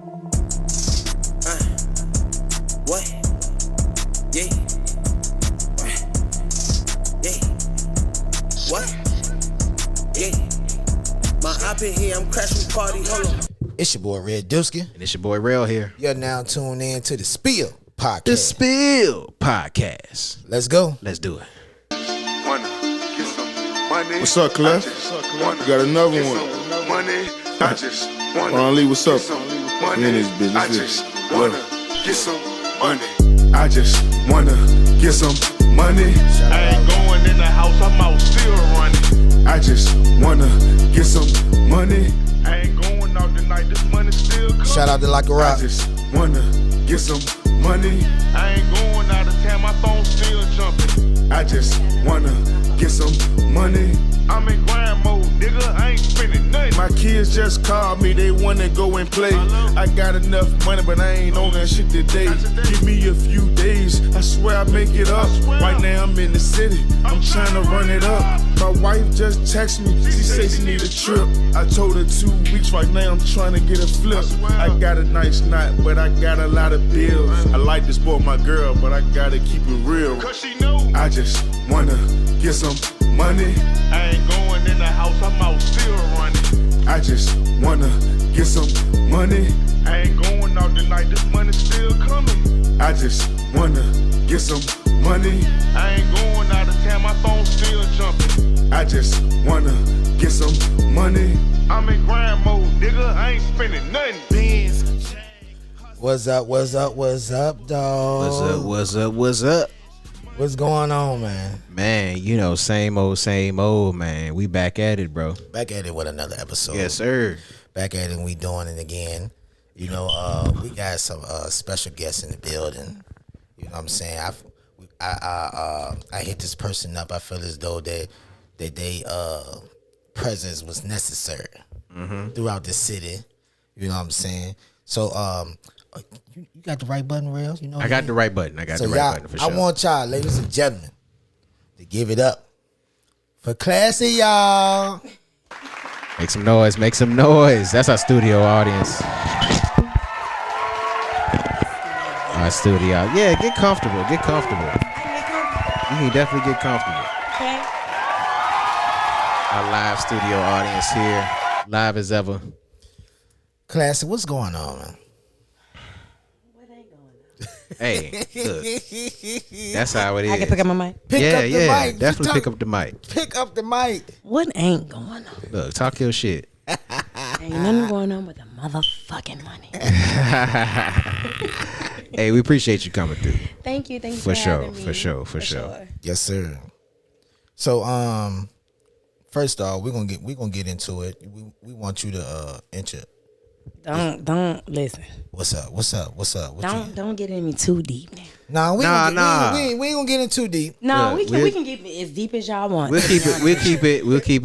What? Yeah. Yeah. What? Yeah. My op in here, I'm crashing party. Hold on. It's your boy Red Dusky. And it's your boy Rell here. You're now tuned in to the Spill Podcast. The Spill Podcast. Let's go. Let's do it. What's up, Clef? You got another one. Money, I just wanna Ron Lee, what's up? money. We in this business. I just wanna get some money. I just wanna get some money. I ain't going in the house, I'm out still running. I just wanna get some money. I ain't going out tonight, this money still coming. Shout out to Like a I Rock. just wanna get some money. I ain't going out of town, my phone still jumping. I just wanna get some money. I'm in grind mode, nigga, I ain't spending nothing. My kids just called me, they wanna go and play. I got enough money, but I ain't on that shit today. Give me a few days, I swear I make it up. Right now I'm in the city, I'm trying to run it up. My wife just texted me, she say she need a trip. I told her 2 weeks, right now I'm trying to get a flip. I got a nice knot, but I got a lot of bills. I like to spoil my girl, but I gotta keep it real. I just wanna get some money. I ain't going in the house, I'm out still running. I just wanna get some money. I ain't going out tonight, this money still coming. I just wanna get some money. I ain't going out of town, my phone still jumping. I just wanna get some money. I'm in grind mode, nigga, I ain't spending nothing. Beans. What's up, what's up, what's up, dog? What's up, what's up, what's up? What's going on, man? Man, you know, same old, man. We back at it, bro. Back at it with another episode. Yes, sir. Back at it and we doing it again. You know, we got some special guests in the building. You know what I'm saying? I hit this person up. I feel as though that they presence was necessary throughout the city. You know what I'm saying? So you got the right button, Rails. You know, I got the right button. I got the right button for sure. I want y'all, ladies and gentlemen, to give it up for Classy, y'all. Make some noise. Make some noise. That's our studio audience. Our studio. Yeah, get comfortable. Get comfortable. You can definitely get comfortable. Okay. Our live studio audience here, live as ever. Classy, what's going on, man? What ain't going on? Hey, look, that's how it is. I can pick up my mic. Pick up the mic. Definitely pick up the mic. Pick up the mic. What ain't going on? Look, talk your shit. Ain't nothing going on with the motherfucking money. Hey, we appreciate you coming through. Thank you For sure, having me. for sure. Yes, sir. So, first off, we're gonna get into it. We want you to enter. Don't listen. What's up? What Don't get in me too deep now. Nah, we ain't gonna get in too deep. No, Look, we can get as deep as y'all want. We'll keep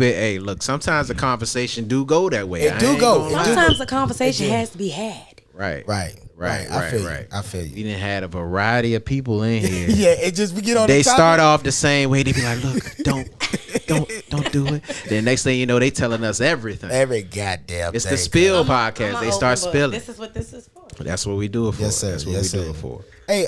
it. Hey, look, sometimes the conversation do go that way. It do go. Sometimes the conversation has to be had. Right. I feel you. We done had a variety of people in here. Yeah, it just we get on. They the topic. start off the same way. They be like, "Look, don't do it." Then next thing you know, they telling us everything. Every goddamn. It's thing. the Spill I'm podcast. a They open start book. spilling. This is what this is for. That's what we do it for. Yes, sir. That's what Yes, we do sir. it for. Hey,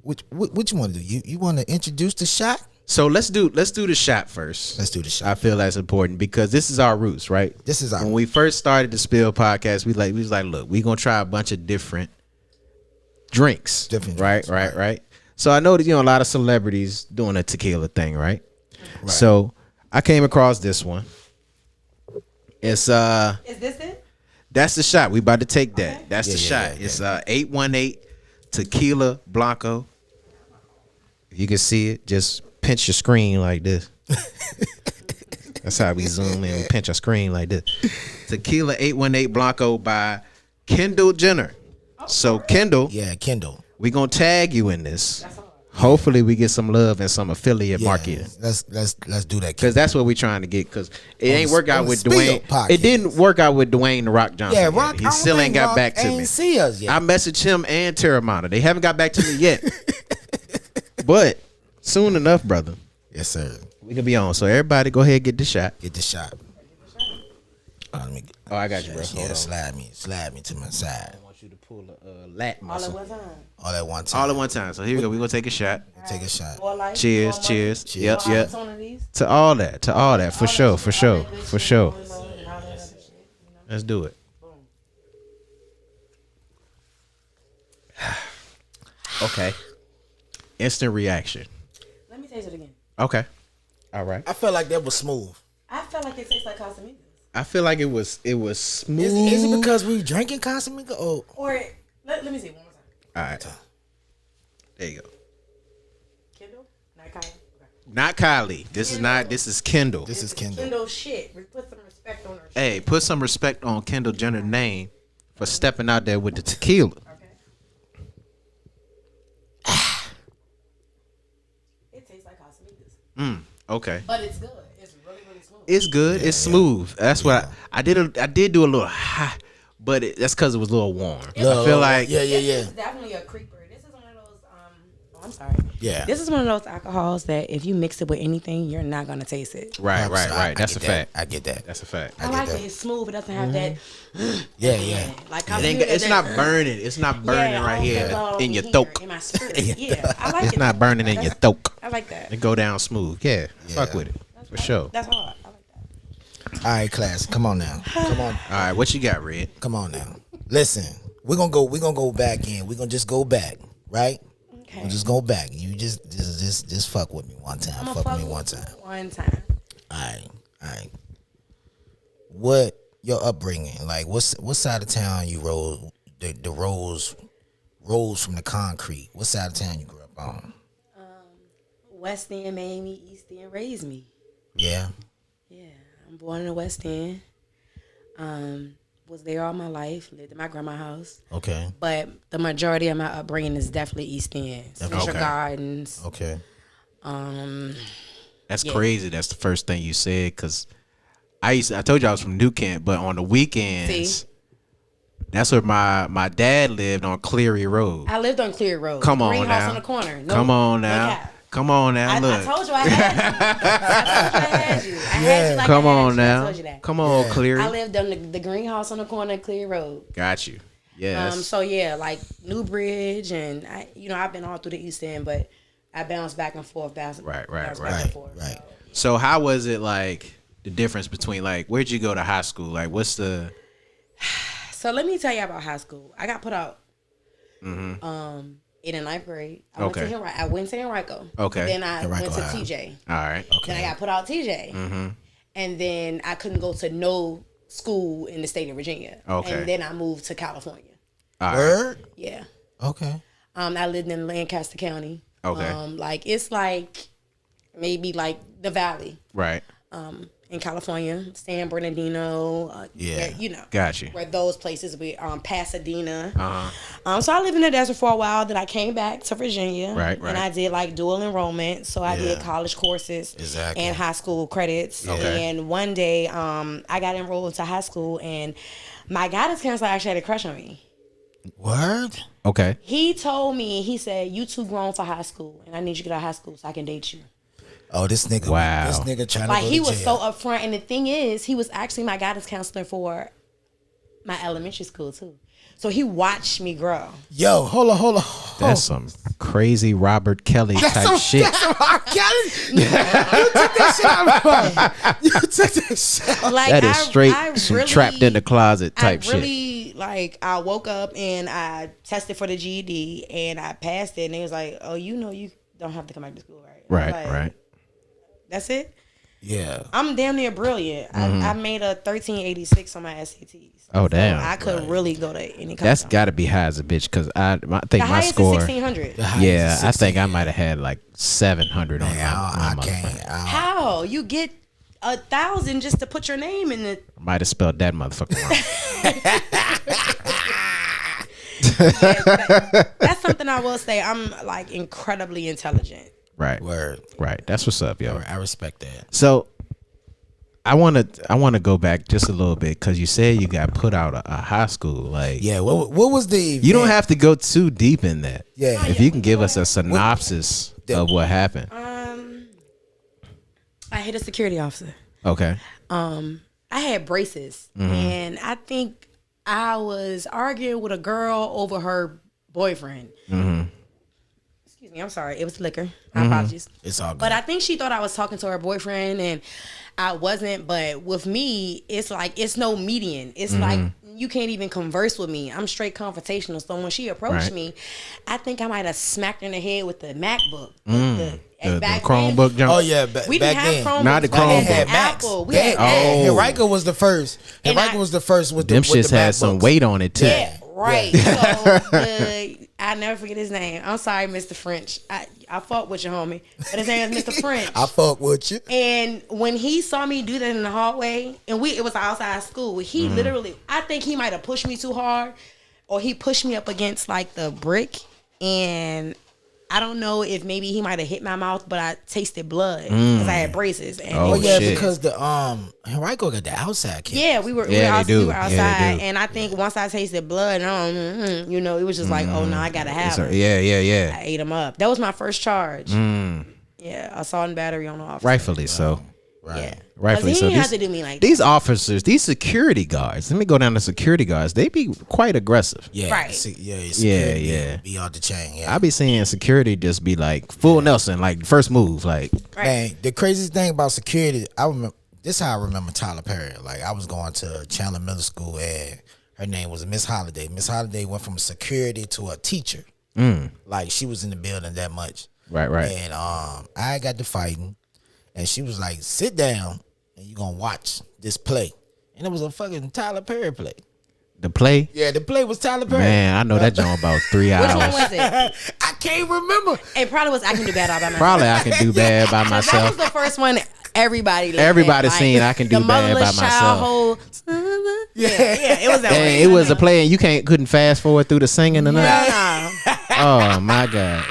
what you want to do? You want to introduce the shot? So let's do the shot first. Let's do the shot. I feel that's important because this is our roots, right? This is our when we first started the Spill podcast, we was like, look, we gonna try a bunch of different drinks. Right. So I know that a lot of celebrities doing a tequila thing, right? So I came across this one. It's Is this it? that's the shot. We about to take that. Okay. That's the shot. Yeah. It's 818 Tequila Blanco. If you can see it, just pinch your screen like this. That's how we zoom in. We pinch our screen like this. Tequila 818 Blanco by Kendall Jenner. So Kendall, we gonna tag you in this. Hopefully we get some love and some affiliate marketing. Let's do that. Because that's what we're trying to get. Because it ain't work out with Spill Dwayne. podcast. It didn't work out with Dwayne the Rock Johnson. Yeah, yet. Rock. He still ain't got back to me. Ain't see us yet. I messaged him and Terramana. They haven't got back to me yet. But soon enough, brother. Yes, sir. We can be on. So everybody go ahead and get the shot. Get the shot. Let me. Oh, I got you, bro. Yeah, Hold on. slide me to my side. I want you to pull a lat All at muscle. one time. All at one time. All at one time. So here we go. We're gonna take a shot. Take a shot. More life, Cheers, more money, cheers. more Yep, yep. opportunities. To all that, for sure, for sure, for sure. And all that other shit, you know? Let's do it. Okay. Instant reaction. Let me taste it again. Okay. All right. I felt like that was smooth. I felt like it tastes like Casamigos. I feel like it was smooth. Is it because we drinking Casamigo? Oh, Or let me see one more time. All right. There you go. Kindle, not Kyle. Okay. Not Kylie. This is not. This is Kendall. this is Kendall. Kindle shit. We put some respect on her. Hey, put some respect on Kendall Jenner's name for stepping out there with the tequila. Okay. It tastes like Casamigos, Okay. but it's good. It's really smooth. It's good. It's smooth. That's what I did. I did do a little high, but that's because it was a little warm. I feel like yeah. It's definitely a creeper. This is one of those. Oh, I'm sorry. Yeah. This is one of those alcohols that if you mix it with anything, you're not gonna taste it. right. I That's a get that. fact. I get that. That's a fact. I like it. It's smooth. It doesn't have that. Yeah. Like It's not burning. It's not burning right here in your throat. In my spirit. Yeah, I like it. It's not burning in your throat. I like that. It go down smooth. Yeah. Fuck with it for sure. That's hard. I like that. All right, class. Come on now. Come on. All right, what you got, Red? Come on now. Listen, we're gonna go back in. We're gonna just go back, right? Okay. We'll just go back. You just fuck with me one time. I'ma Fuck with me with one time. you One time. All right. What your upbringing? Like, what side of town you rose? The rose from the concrete. What side of town you grew up on? West End made me, East End raised me. Yeah. Yeah, I'm born in the West End. Was there all my life. Lived in my grandma's house. Okay. But the majority of my upbringing is definitely East End. Fisher Okay. Gardens. Okay. That's crazy. That's the first thing you said because I told you I was from New Kent, but on the weekends, See? that's where my dad lived on Cleary Road. I lived on Clear Road. Come on Greenhouse now. on the corner. No, Come on no now. cap. Come on now. I Look. told you I had you. I had you like Come I had on you. now. I told you that. Come on, Cleary. I lived on the greenhouse on the corner of Clear Road. Got you. Yes. So yeah, like Newbridge and I've been all through the East End, but I bounced back and forth. Bounce back and forth. Right. So how was it like the difference between like where'd you go to high school? Like what's the So let me tell you about high school. I got put out in the 9th grade. I went to Henrico. Okay. Then I went to High. TJ. all right? Then I got put out TJ. And then I couldn't go to no school in the state of Virginia. Okay. And then I moved to California. All right. Word. Yeah. Okay. I lived in Lancaster County. Okay. Like it's like maybe like the Valley. Right. In California, San Bernardino, Yeah. Got you. where those places be, Pasadena. So I lived in the desert for a while. Then I came back to Virginia, Right. And I did like dual enrollment. So I did Yeah. college courses Exactly. and high school credits. Okay. And one day, I got enrolled to high school, and my guidance counselor actually had a crush on me. Word. Okay. He told me, he said, "You too grown for high school, and I need you to get out of high school so I can date you." Oh, this nigga. Wow. This nigga trying Like to go he to was so jail. upfront, and the thing is, he was actually my guidance counselor for my elementary school too. So he watched me grow. Yo, hold on. That's some crazy Robert Kelly type shit. That's some R. Kelly. You took that shit out. You took that shit out. Like That is straight I some really, trapped in the closet type I really like. I woke up and I tested for the GED and I passed it. And it was like, "Oh, you don't have to come back to school, right?" shit. Right. Like, Right. That's it. Yeah. I'm damn near brilliant. I made a 1386 on my SATs. Oh damn. I could really go to any college. That's got to be high as a bitch because I think the my highest score. is 1600. Yeah, I think I might have had like 700 on I my can't. How you get 1,000 just to put your name in it? Might have spelled that motherfucker wrong. That's something I will say. I'm like incredibly intelligent. Right. Word. Right. That's what's up, yo. I respect that. So I want to go back just a little bit because you said you got put out of high school. Like, Yeah. What was the? you don't have to go too deep in that. Yeah. If you can give us a synopsis of what happened. I hit a security officer. Okay. I had braces, and I think I was arguing with a girl over her boyfriend. Excuse me, I'm sorry. It was liquor. My apologies. It's all good. But I think she thought I was talking to her boyfriend, and I wasn't. But with me, it's like it's no median. It's like you can't even converse with me. I'm straight confrontational. So when she approached me, I think I might have smacked her in the head with the MacBook. The back Chromebook then, jump. Oh yeah, we back didn't have then. Chromebooks. Not the but we Chromebook. had Macs. Apple. We had Macs. Henrico was the first. And Henrico was the first with Them the with shits the had MacBooks. some weight on it too. Yeah, right. So I never forget his name. I'm sorry, Mr. French. I fought with your homie, but his name is Mr. French. I fuck with you. And when he saw me do that in the hallway, and it was outside school, he literally, I think he might have pushed me too hard, or he pushed me up against like the brick, and I don't know if maybe he might have hit my mouth, but I tasted blood because I had braces. And Oh, Oh yeah, shit. because the Henrico got the outside kid. yeah, we were Yeah, they outside, do. we were Yeah, they outside, do. and I think once I tasted blood, you know, it was just like, oh no, I gotta have it. Yeah. I ate him up. That was my first charge. Yeah, assault and battery on the officer. Rightfully so. Right. Yeah. Rightfully He so. didn't have to do me like These officers, these security guards. Let me go down to security guards. They be quite aggressive. Yeah. Right. Yeah. Be off the chain. Yeah. I be seeing security just be like full Nelson, like first move, like Man, the craziest thing about security, I remember this. Is how I remember Tyler Perry. Like I was going to Chandler Middle School, and her name was Miss Holiday. Miss Holiday went from security to a teacher. Like she was in the building that much. right. And I got to fighting, and she was like, "Sit down, and you gonna watch this play." And it was a fucking Tyler Perry play. The play. Yeah, the play was Tyler Perry. Man, I know that joint about 3 Which one hours. was it? I can't remember. It probably was I Can Do Bad All By Myself. Probably I can do bad by That myself. was the first one everybody looked Everybody at. Like, seen I Can Do the Bad by Motherless Myself. Child yeah, it was that one. And it was a play, and you couldn't fast forward through the singing and nothing. No. Oh my god,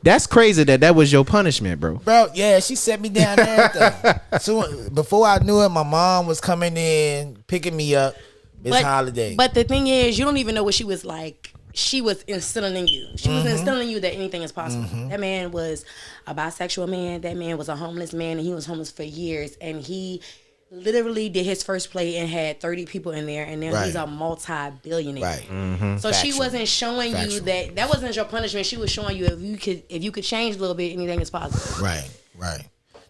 that's crazy that was your punishment, bro. Bro, yeah, she set me down and everything. So before I knew it, my mom was coming in, picking me up. Miss Holiday. But the thing is, you don't even know what she was like. She was instilling in you. She was instilling in you that anything is possible. That man was a bisexual man. That man was a homeless man, and he was homeless for years. And he literally did his first play and had 30 people in there, and now he's a multi-billionaire. Right. So she Factual. wasn't showing you that wasn't your punishment. She was showing you if you could change a little bit, anything is possible. Right.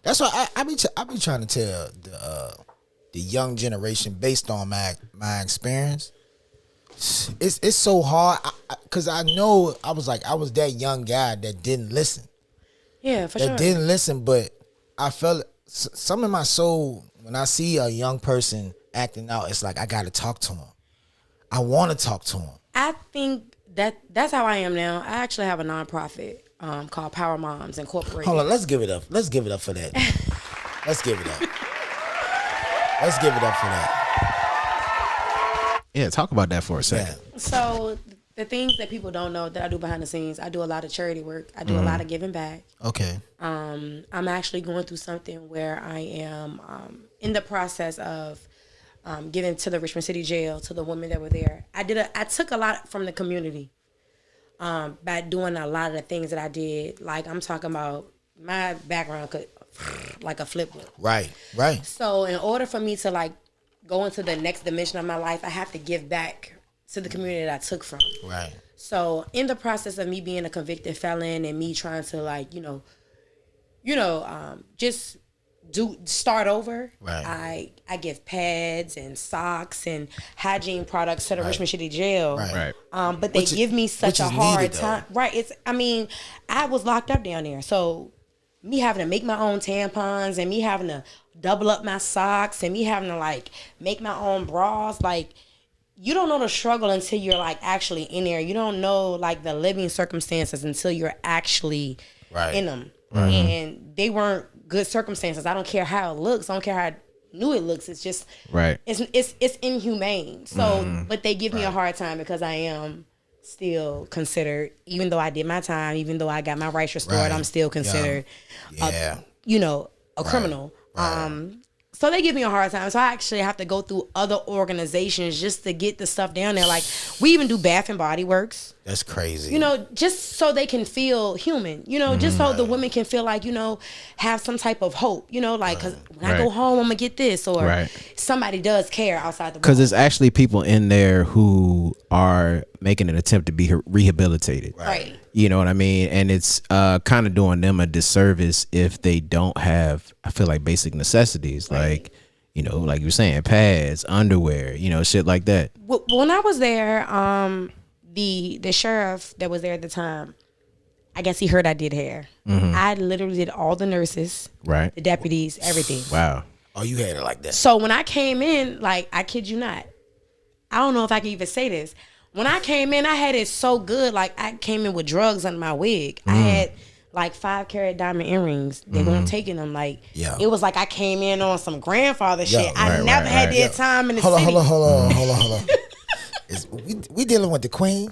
That's why I be trying to tell the young generation based on my experience. It's so hard because I know I was that young guy that didn't listen. Yeah, for sure. That didn't listen, but I felt some in my soul when I see a young person acting out. It's like I got to talk to him. I want to talk to him. I think that's how I am now. I actually have a nonprofit called Power Moms Incorporated. Hold on, let's give it up. Let's give it up for that. Let's give it up. Let's give it up for that. Yeah, talk about that for a second. Yeah. So the things that people don't know that I do behind the scenes, I do a lot of charity work. I do a lot of giving back. Okay. I'm actually going through something where I am in the process of giving to the Richmond City Jail to the women that were there. I took a lot from the community by doing a lot of the things that I did. Like I'm talking about my background could like a flip book. Right. So in order for me to like go into the next dimension of my life, I have to give back to the community that I took from. Right. So in the process of me being a convicted felon and me trying to like, just start over. Right. I give pads and socks and hygiene products to the Richmond City Jail. Right. But they give me such a hard time. Right. I was locked up down there. So me having to make my own tampons and me having to double up my socks and me having to like make my own bras, like you don't know the struggle until you're like actually in there. You don't know like the living circumstances until you're actually in them. And they weren't good circumstances. I don't care how it looks. I don't care how new it looks. It's just it's inhumane. So but they give me a hard time because I am still considered, even though I did my time, even though I got my rights restored, I'm still considered a criminal. So So they give me a hard time. So I actually have to go through other organizations just to get the stuff down there. Like, we even do Bath and Body Works. That's crazy. You know, just so they can feel human. You know, just so the women can feel like, you know, have some type of hope. You know, like, because when I go home, I'm going to get this. Or somebody does care outside the Because there's actually people in there who are making an attempt to be rehabilitated. Right. You know what I mean? And it's kind of doing them a disservice if they don't have, I feel like, basic necessities. Like, you know, like you were saying, pads, underwear, you know, shit like that. When I was there, the sheriff that was there at the time, I guess he heard I did hair. I literally did all the nurses, the deputies, everything. Wow. Oh, you had it like that. So when I came in, like, I kid you not, I don't know if I can even say this. When I came in, I had it so good. Like, I came in with drugs under my wig. I had like 5-carat diamond earrings. They weren't taking them. Like, it was like I came in on some grandfather shit. I never had their time in the city. Hold on. We dealing with the queen.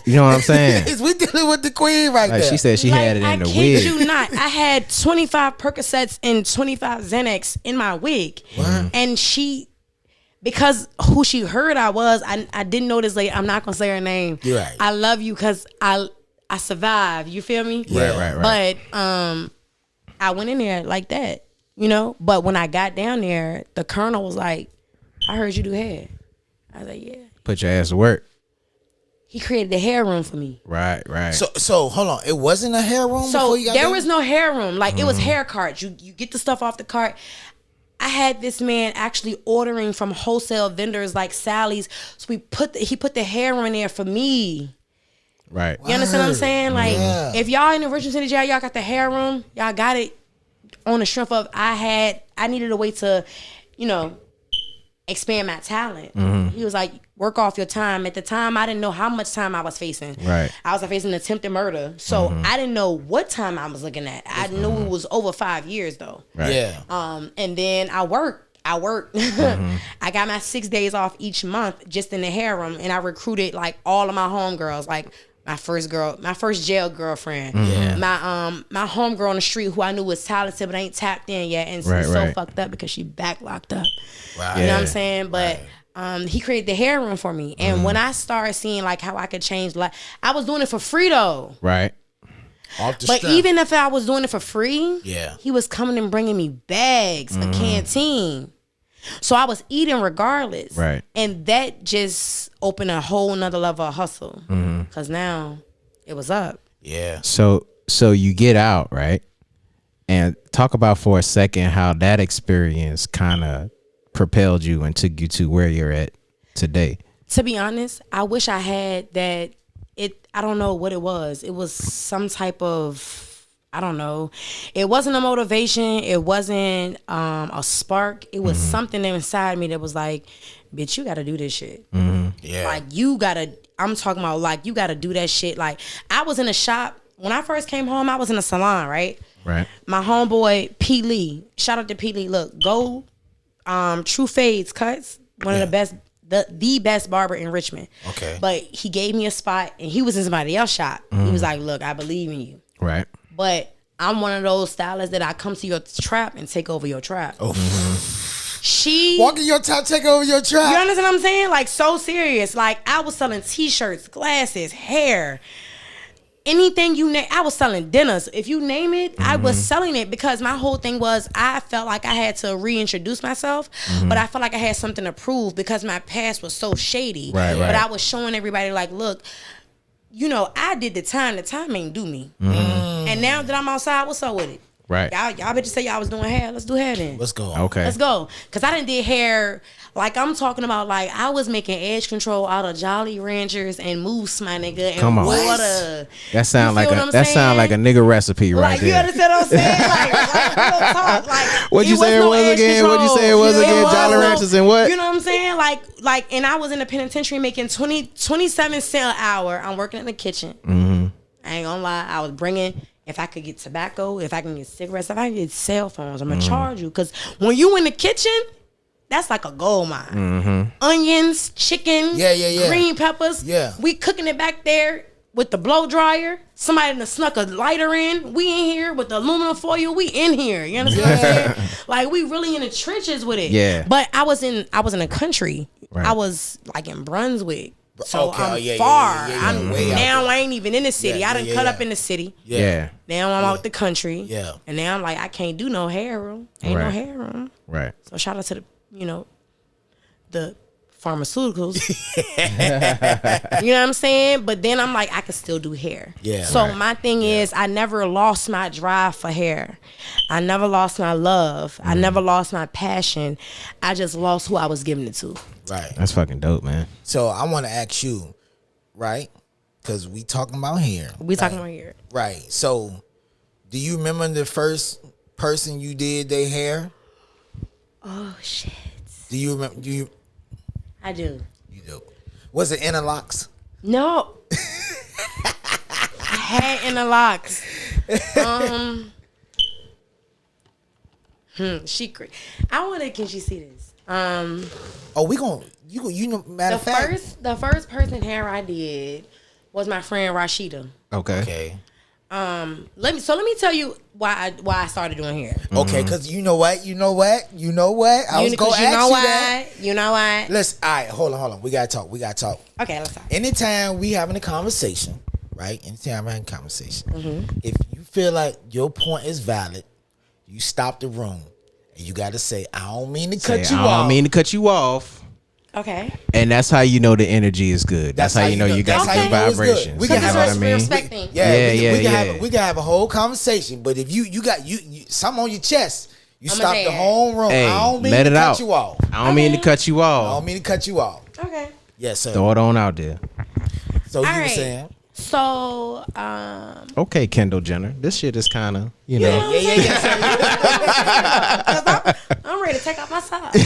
You know what I'm saying? We dealing with the queen right there. She said she had it in the wig. I kid you not. I had 25 Percocets and 25 Xanax in my wig. And she, because who she heard I was, I didn't know this lady. I'm not going to say her name. You're right. I love you because I survived. You feel me? Yeah. Right. But I went in there like that, you know? But when I got down there, the colonel was like, I heard you do hair. I was like, yeah. Put your ass to work. He created a hair room for me. Right. So hold on. It wasn't a hair room So before you got there there? was no hair room. Like, it was hair carts. You get the stuff off the cart. I had this man actually ordering from wholesale vendors like Sally's. So he put the hair in there for me. Right. You understand what I'm saying? Like, if y'all in the Richmond City Jail, y'all got the hair room, y'all got it on the strength of I needed a way to, you know, expand my talent. He was like, work off your time. At the time, I didn't know how much time I was facing. Right. I was facing attempted murder. So I didn't know what time I was looking at. I knew it was over 5 years though. Right. Yeah. And then I worked. I got my 6 days off each month just in the hair room, and I recruited like all of my homegirls, like my first jail girlfriend, my homegirl on the street who I knew was talented but ain't tapped in yet, and she's so fucked up because she back locked up. Wow. You know what I'm saying? But he created the hair room for me, and when I started seeing like how I could change life, I was doing it for free though. Right. But even if I was doing it for free, Yeah. he was coming and bringing me bags for canteen. So I was eating regardless. Right. And that just opened a whole nother level of hustle. Because now it was up. Yeah. So you get out, right? And talk about for a second how that experience kind of propelled you and took you to where you're at today. To be honest, I wish I had that. I don't know what it was. It was some type of, I don't know. It wasn't a motivation. It wasn't a spark. It was something inside me that was like, bitch, you got to do this shit. Yeah. Like, I'm talking about like, you got to do that shit. Like, I was in a shop. When I first came home, I was in a salon, right? Right. My homeboy, P. Lee. Shout out to P. Lee. Look, go True Fades Cuts. One of the best. The best barber in Richmond. Okay. But he gave me a spot, and he was in somebody else's shop. He was like, look, I believe in you. Right. But I'm one of those stylists that I come to your trap and take over your trap. Oh. She Walk in your top, take over your trap. You understand what I'm saying? Like, so serious. Like, I was selling t-shirts, glasses, hair, anything you name. I was selling dinners. If you name it, I was selling it, because my whole thing was I felt like I had to reintroduce myself, but I felt like I had something to prove because my past was so shady. Right. But I was showing everybody like, look, you know, I did the time ain't do me. And now that I'm outside, what's up with it? Right. Y'all bitches say y'all was doing hair. Let's do hair then. Let's go. Okay. Let's go. Because I done did hair, like I'm talking about, like I was making edge control out of Jolly Ranchers and mousse, my nigga, and Come on. water. That sound You feel like what I'm saying? a nigga recipe right Like, you there. understand what I'm saying? Like real talk. Like, What'd you say it was edge again? What'd you control. say it was again? Jolly Ranchers and what? You know what I'm saying? Like, and I was in the penitentiary making 27 cents an hour. I'm working in the kitchen. I ain't gonna lie. I was bringing, if I could get tobacco, if I can get cigarettes, if I can get cell phones, I'm gonna charge you. Because when you in the kitchen, that's like a gold mine. Onions, chicken, Yeah. green peppers. Yeah. We cooking it back there. with the blow dryer. Somebody done snuck a lighter in. We in here with the aluminum foil. We in here. You understand what I'm saying? Like we really in the trenches with it. Yeah. But I was in the country. Right. I was like in Brunswick. So Okay, I'm far. I'm way out now there. I ain't even in the city. I done cut up in the city. Yeah. Now I'm out the country. Yeah. And now I'm like, I can't do no hair room. Ain't no Right. hair room. Right. So shout out to the, the pharmaceuticals. You know what I'm saying? But then I'm like, I can still do hair. Yeah. So Right. my thing is, I never lost my drive for hair. I never lost my love. I never lost my passion. I just lost who I was giving it to. Right. That's fucking dope, man. So I want to ask you, right? Because we talking about hair. We talking about hair. Right. So, do you remember the first person you did their hair? Oh shit. Do you remember? I do. You do. Was it interlocks? No. I had interlocks. Secret. I wonder, can she see this? Oh, we gonna you know. Matter of fact, The first person hair I did was my friend Rashida. Okay. okay, Let me tell you why I started doing hair. okay, because you know what. I was gonna ask you that. You know why? Let's. All right, hold on. We gotta talk. Okay, let's talk. Anytime we having a conversation, right? Anytime we're having a conversation, Mm-hmm. if you feel like your point is valid, you stop the room and you got to say, "I don't mean to cut you off." I don't mean to cut you off. Okay. And that's how you know the energy is good. That's how you know you got that's how good you know it's good. vibrations. We You can know have what a I mean? respect thing. We can have a whole conversation. But if you got you something on your chest, you stop the whole room. Hey, I don't mean let to it cut out. you off. I don't mean to cut you I off. don't mean to cut you off. Okay. Yes, sir. Throw it on out there. So you were right. saying, So, Okay, Kendall Jenner. This shit is kind of, you know. I'm ready to take off my socks.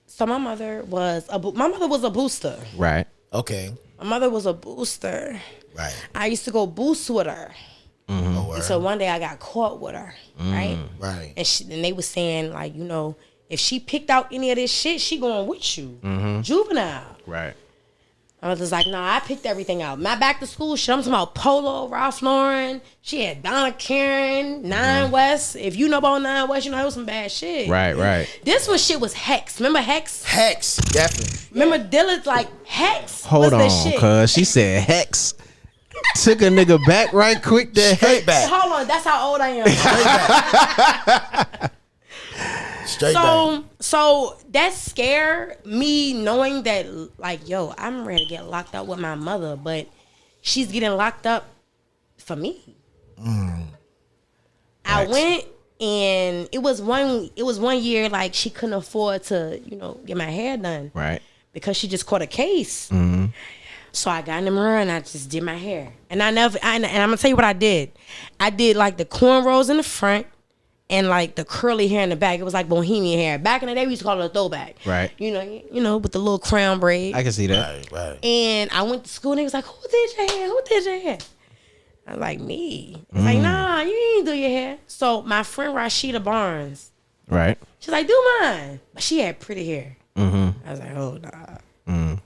So my mother was a booster. Right. okay, My mother was a booster. right. I used to go boost with her. Oh, word. And so one day I got caught with her, right? Right. And they was saying like, if she picked out any of this shit, she going with you, juvenile. Right. I was just like, nah, I picked everything out. My back to school shit, I'm talking about Polo, Ralph Lauren. She had Donna Karen, Nine West. If you know about Nine West, you know it was some bad shit. Right. This one shit was Hex. Remember Hex? Hex, definitely. Remember Dillard's like Hex? Hold was the on, shit. cuz she said Hex. Took a nigga back right quick to Straight Hex. back. Hold on, that's how old I am. Straight back. So that scared me knowing that, like, yo, I'm ready to get locked up with my mother, but she's getting locked up for me. I went and it was one year like she couldn't afford to, get my hair done. Right. Because she just caught a case. So I got in the mirror and I just did my hair. And and I'm gonna tell you what I did. I did like the cornrows in the front and like the curly hair in the back. It was like bohemian hair. Back in the day, we used to call it a throwback. Right. You know, with the little crown braid. I can see that. Right. And I went to school and they was like, who did your hair? Who did your hair? I was like, me. It's like, nah, you didn't do your hair. So my friend Rashida Barnes, Right. she's like, do mine. But she had pretty hair. I was like, oh, nah.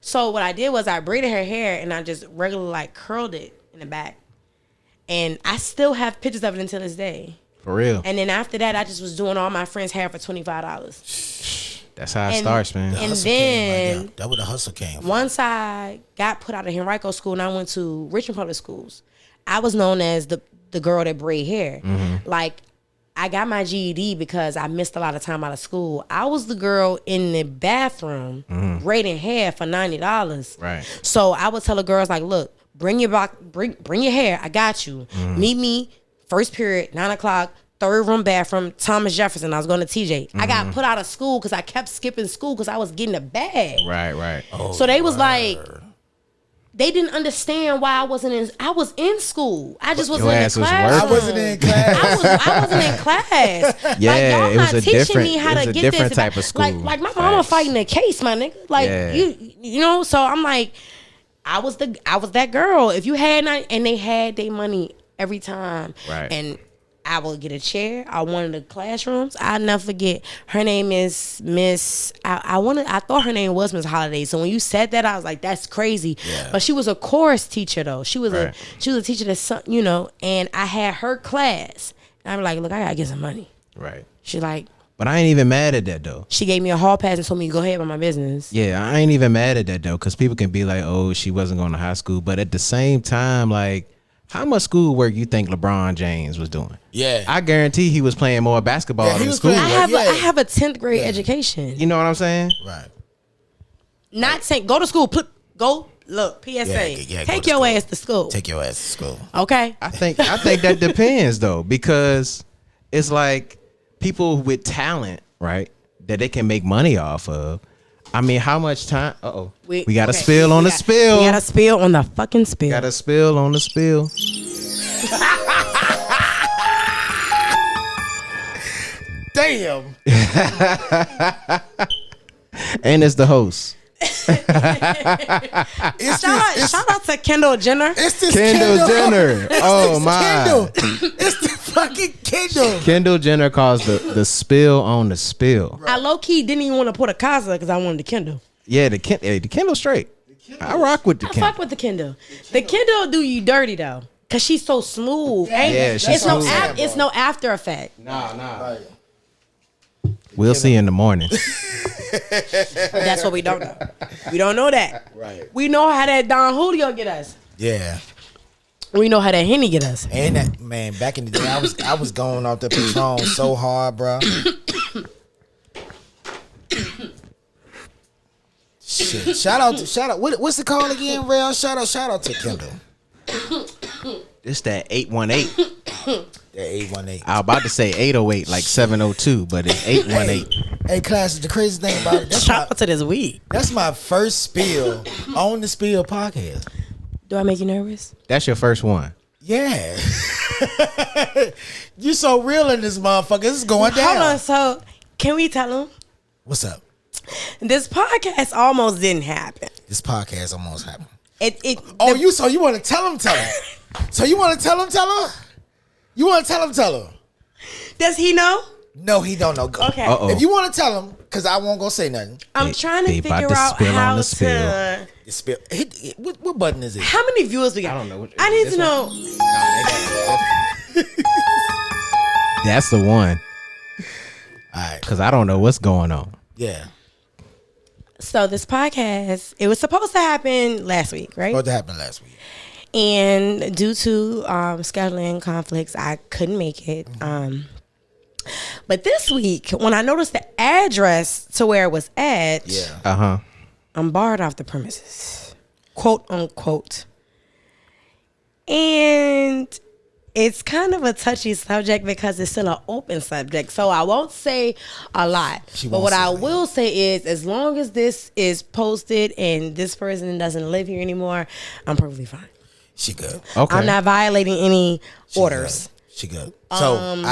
So what I did was I braided her hair and I just regularly like curled it in the back. And I still have pictures of it until this day. For real. And then after that, I just was doing all my friends' hair for $25. That's how it And- starts, man. and Hustle came right then- there. That where the hustle came from. Once I got put out of Henrico School and I went to Richmond Public Schools, I was known as the girl that braid hair. Like, I got my GED because I missed a lot of time out of school. I was the girl in the bathroom braiding hair for $90. Right. So I would tell the girls like, look, bring your hair. I got you. Meet me first period, 9:00, third room bathroom, Thomas Jefferson. I was going to TJ. I got put out of school because I kept skipping school because I was getting a bag. Right. So they was like, they didn't understand why I wasn't in. I was in school. I just wasn't Your in ass was class. I wasn't in class. I wasn't in class. Yeah, like, y'all it was not a teaching different- me how it was to a get different this. type of school. Like my mama Facts. fighting a case, my nigga. Like Yeah. you know. So I'm like, I was that girl. If you had not, and they had their money every time. Right. And I will get a chair. I wanted the classrooms. I'll never forget. Her name is Miss. I thought her name was Miss Holiday. So when you said that, I was like, "That's crazy." Yeah. But she was a chorus teacher though. She was a teacher that And I had her class. And I'm like, "Look, I gotta get some money." Right. She like. But I ain't even mad at that though. She gave me a hall pass and told me to go ahead with my business. Yeah, I ain't even mad at that though, because people can be like, "Oh, she wasn't going to high school," but at the same time, like. How much schoolwork you think LeBron James was doing? Yeah, I guarantee he was playing more basketball than school. I have a 10th grade education. You know what I'm saying? Right. Not saying go to school. Go look. PSA. Take your ass to school. Take your ass to school. Okay. I think that depends though, because it's like people with talent, right? That they can make money off of. I mean, how much time? We got a spill on the spill. We got a spill on the fucking spill. Got a spill on the spill. Damn. And it's the host. Shout out to Kendall Jenner. It's this Kendall Jenner. Oh my. Kendall. It's the fucking Kendall. Kendall Jenner caused the spill on the spill. I low key didn't even want to put a Casa because I wanted the Kendall. Yeah, the Kendall straight. I rock with the Kendall. I fuck with the Kendall. The Kendall do you dirty though, cause she's so smooth. Yeah, she's smooth. It's no after effect. Nah. We'll see in the morning. That's what we don't know. We don't know that. Right. We know how that Don Julio get us. Yeah. We know how that Henny get us. And that man, back in the day, I was going off the Patron so hard, bro. Shit. Shout out. What's it called again, Rell? Shout out to Kendall. It's that 818. That 818. I was about to say 808, like 702, but it's 818. Hey, Class, the crazy thing about it, Shout out to this weed. That's my first spill on the Spill podcast. Do I make you nervous? That's your first one. Yeah. You so real in this motherfucker. This is going down. Hold on. So, can we tell them? What's up? This podcast almost didn't happen. This podcast almost happened. So you want to tell him? So you want to tell him? You want to tell him? Does he know? No, he don't know. Okay. Uh-oh. If you want to tell him, because I won't go say nothing. I'm trying to they figure about to out spill how on the to. The spill. What button is it? How many viewers we got? I don't know. I need to know. That's the one. All right. Because I don't know what's going on. Yeah. So this podcast, it was supposed to happen last week, right? What happened last week? And due to scheduling conflicts, I couldn't make it. But this week, when I noticed the address to where it was at, I'm barred off the premises, quote unquote. And it's kind of a touchy subject because it's still an open subject. So I won't say a lot. But what I will say is, as long as this is posted and this person doesn't live here anymore, I'm perfectly fine. She good. Okay. I'm not violating any orders. She good. So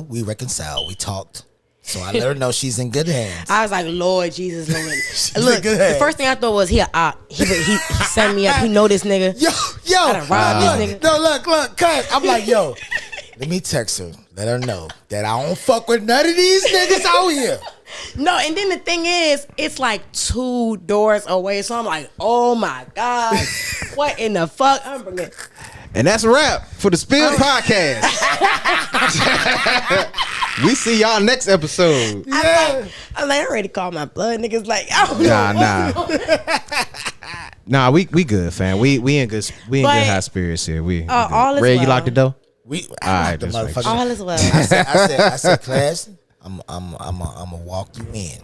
we reconciled. We talked. So I let her know she's in good hands. I was like, Lord Jesus, Lord. She's Look, in good the hands. first thing I thought was he set me up. He know this nigga. Yo, I done robbed this nigga. No, look, cuz I'm like, yo, let me text her. Let her know that I don't fuck with none of these niggas out here. No, and then the thing is, it's like 2 doors away. So I'm like, oh my God. What in the fuck? I'm bringing. And that's a wrap for the Spill Podcast. We see y'all next episode. I'm like, I already called my blood niggas. Like, Nah, we good, fam. We in good high spirits here. We all is Red, well. you locked the door? I the motherfucker. All is well. I said, Class, I'm gonna walk you in.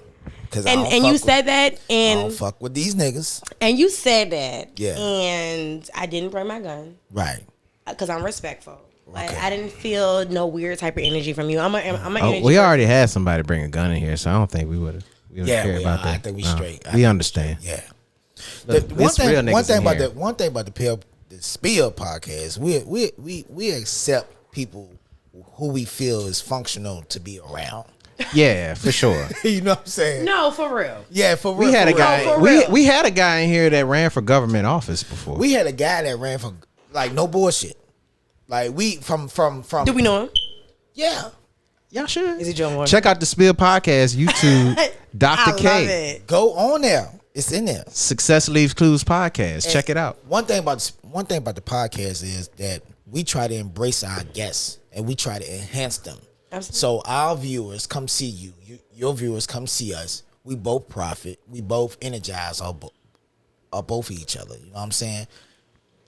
And you said that, and I don't fuck with these niggas. And you said that, yeah. And I didn't bring my gun, right? Because I'm respectful. Like I didn't feel no weird type of energy from you. I'm an energy we person. already had somebody bring a gun in here, so I don't think we would care about that. I think we straight. We understand. Yeah. Look, one thing about the Spill Podcast, we accept people who we feel is functional to be around. Yeah, for sure. You know what I'm saying? No, for real. Yeah, for real. We had a guy. No, for real. We had a guy in here that ran for government office before. We had a guy that ran for, like, no bullshit. Like, we from. Do we know him? Yeah. Y'all should. Is it Joe Morgan? Check out the Spill Podcast, YouTube, Dr. I K. love it. Go on there. It's in there. Success Leaves Clues Podcast. Check it out. One thing about the podcast is that we try to embrace our guests and we try to enhance them. Absolutely. So our viewers come see you. Your viewers come see us. We both profit. We both energize our both of each other. You know what I'm saying?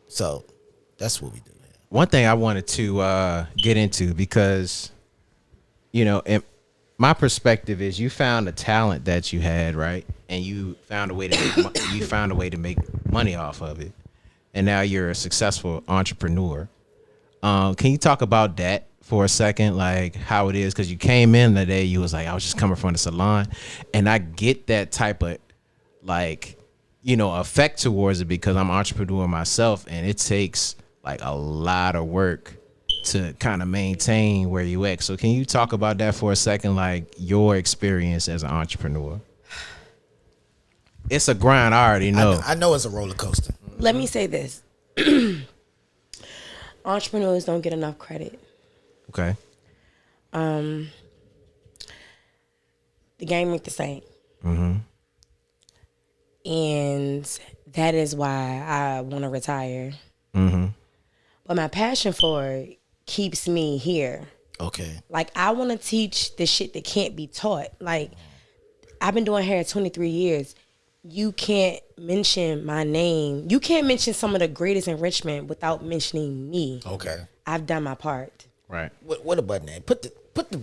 So that's what we do. One thing I wanted to get into, because, you know, my perspective is you found a talent that you had, right? And you found a way to make money off of it. And now you're a successful entrepreneur. Can you talk about that for a second? Like how it is? Because you came in the day, you was like, I was just coming from the salon. And I get that type of like, you know, effect towards it because I'm an entrepreneur myself, and it takes like a lot of work to kind of maintain where you at. So can you talk about that for a second, like your experience as an entrepreneur? It's a grind, I already know. I know it's a roller coaster. Let me say this. Entrepreneurs don't get enough credit. Okay. The game ain't the same. Mm-hmm. And that is why I want to retire. Mm-hmm. But my passion for it keeps me here. Okay. Like, I want to teach the shit that can't be taught. Like, I've been doing hair 23 years. You can't mention my name. You can't mention some of the greatest enrichment without mentioning me. Okay. I've done my part. Right. What a button at? Put the That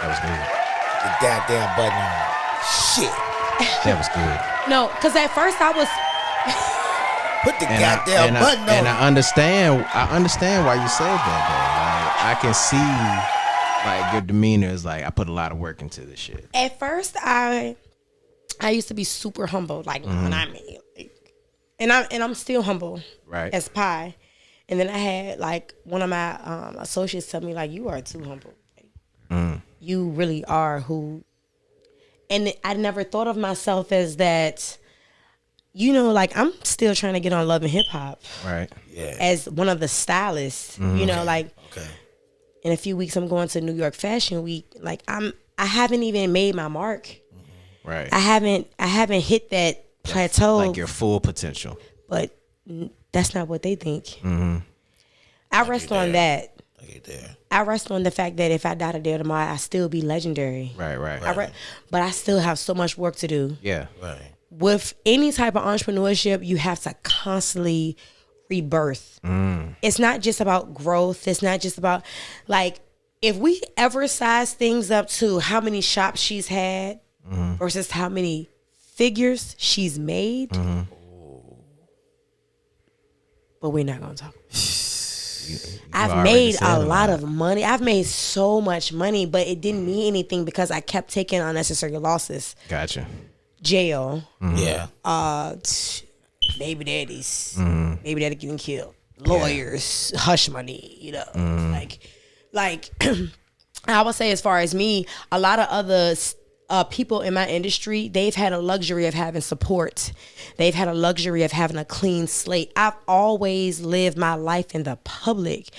was good. goddamn button on. Shit. That was good. No, because at first I was... Put the goddamn button on. And I understand why you said that, though. Like, I can see, like, your demeanor is like, I put a lot of work into this shit. At first, I used to be super humble, like when I made, like, and I'm still humble, Right. as pie. And then I had like one of my associates tell me like, you are too humble. You really are who. And I never thought of myself as that. You know, like I'm still trying to get on Love and Hip Hop. Right. Yeah. As one of the stylists, you know, like. Okay. In a few weeks, I'm going to New York Fashion Week. Like I haven't even made my mark. Right. I haven't hit that plateau. Like your full potential. But that's not what they think. I rest on that. Okay, there. I rest on the fact that if I die today or tomorrow, I still be legendary. Right. But I still have so much work to do. Yeah. Right. With any type of entrepreneurship, you have to constantly rebirth. It's not just about growth. It's not just about, like, if we ever size things up to how many shops she's had versus how many figures she's made, but we're not going to talk. I've made a lot of money. I've made so much money, but it didn't mean anything because I kept taking unnecessary losses. Gotcha. Jail. Yeah. Baby daddies. Baby daddy getting killed. Lawyers. Hush money. You know. Like I would say, as far as me, a lot of other people in my industry, they've had a luxury of having support. They've had a luxury of having a clean slate. I've always lived my life in the public,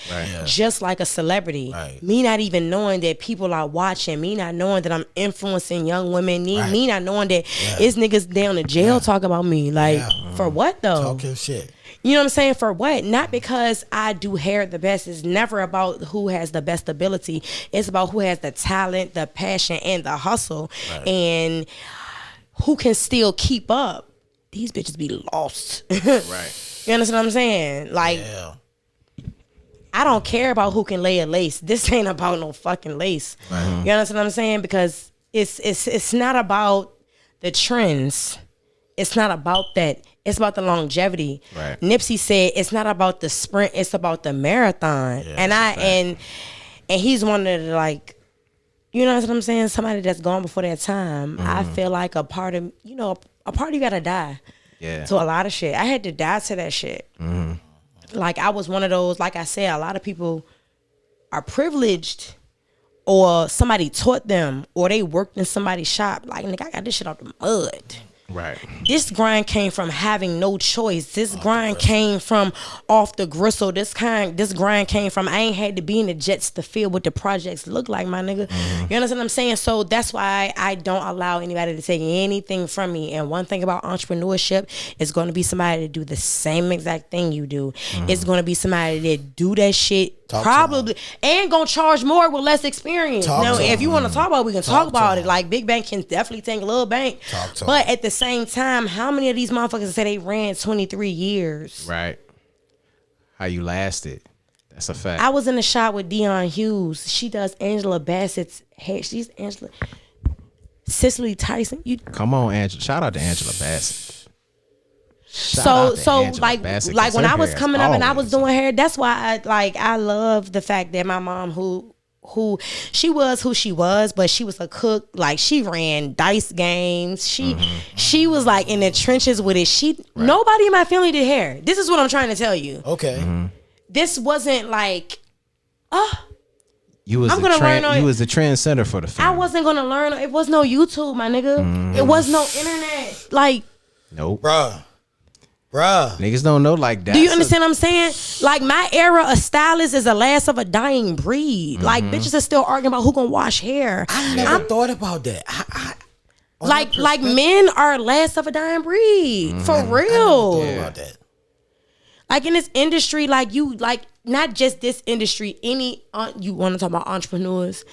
just like a celebrity. Right. Me not even knowing that people are watching, me not knowing that I'm influencing young women, me not knowing that it's niggas down in jail talking about me. Like, for what though? Talking shit. You know what I'm saying? For what? Not because I do hair the best. It's never about who has the best ability. It's about who has the talent, the passion, and the hustle. Right. And who can still keep up. These bitches be lost. Right. You understand what I'm saying? Like, I don't care about who can lay a lace. This ain't about no fucking lace. Right. You understand what I'm saying? Because it's not about the trends. It's not about that. It's about the longevity. Right. Nipsey said it's not about the sprint, it's about the marathon. Yeah, and he's one of the, like, you know what I'm saying? Somebody that's gone before their time. I feel like a part of you gotta die. Yeah. To a lot of shit. I had to die to that shit. Like, I was one of those, like I said, a lot of people are privileged, or somebody taught them, or they worked in somebody's shop. Like, nigga, I got this shit out the mud. Right. This grind came from having no choice. This grind came from off the gristle. This grind came from I ain't had to be in the jets to feel what the projects look like, my nigga. You understand what I'm saying? So that's why I don't allow anybody to take anything from me. And one thing about entrepreneurship is going to be somebody to do the same exact thing you do. It's going to be somebody that do that shit probably and gonna charge more with less experience. Now, if you want to talk about it, we can talk about it. Like Big Bank can definitely take a little bank. But at the same time, how many of these motherfuckers say they ran 23 years? Right. How you lasted. That's a fact. I was in the shop with Dion Hughes. She does Angela Bassett's hair. She's Angela. Cicely Tyson. Come on, Angela. Shout out to Angela Bassett. So like when I was coming up and I was doing hair, that's why I love the fact that my mom who she was who she was, but she was a cook. Like she ran dice games. She was like in the trenches with it. Nobody in my family did hair. This is what I'm trying to tell you. Okay. This wasn't like you was the trendsetter for the family. I wasn't gonna learn. It was no YouTube, my nigga. It was no internet. Like nope. Bruh. Niggas don't know like that. Do you understand what I'm saying? Like my era of stylist is the last of a dying breed. Like bitches are still arguing about who gonna wash hair. I never thought about that. Like men are last of a dying breed. For real. I never thought about that. Like in this industry, not just this industry, you want to talk about entrepreneurs.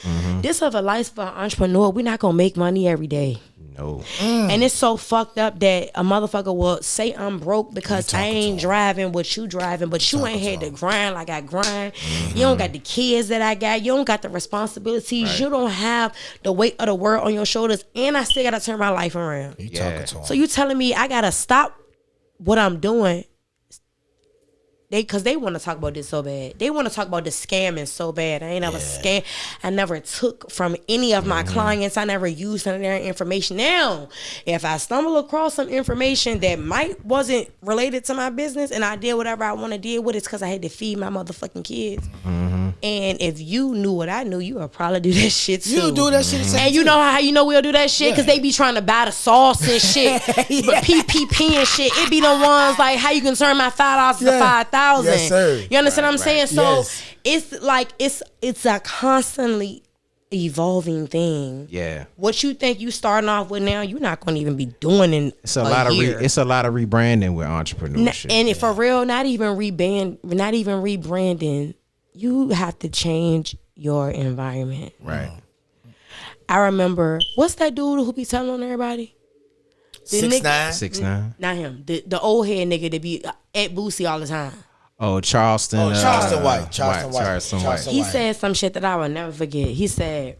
This of a life of an entrepreneur, we're not gonna make money every day. No. And it's so fucked up that a motherfucker will say I'm broke because I ain't driving what you driving, but you ain't had to grind like I grind. You don't got the kids that I got. You don't got the responsibilities. Right. You don't have the weight of the world on your shoulders. And I still got to turn my life around. You talking to him. So you telling me I got to stop what I'm doing because they want to talk about this so bad. They want to talk about the scamming so bad. I ain't never scam. I never took from any of my clients. I never used any of their information. Now, if I stumble across some information that wasn't related to my business and I did whatever I want to deal with, it's because I had to feed my motherfucking kids. And if you knew what I knew, you would probably do that shit too. You do that shit. And you know how you know we'll do that shit? Because they be trying to buy the sauce and shit. But PPP and shit, it be the ones like how you can turn my $5 to $5,000. Yes, sir. You understand what I'm saying? So yes. it's like it's a constantly evolving thing. Yeah. What you think you starting off with now, you're not going to even be doing in it's a lot year. It's a lot of rebranding with entrepreneurship. And for real, not even rebranding. You have to change your environment. Right. I remember, what's that dude who be telling on everybody? 6ix9ine. 6ix9ine. Not him. The old head nigga that be at Boosie all the time. Oh, Charleston. Charleston White. He said some shit that I will never forget. He said,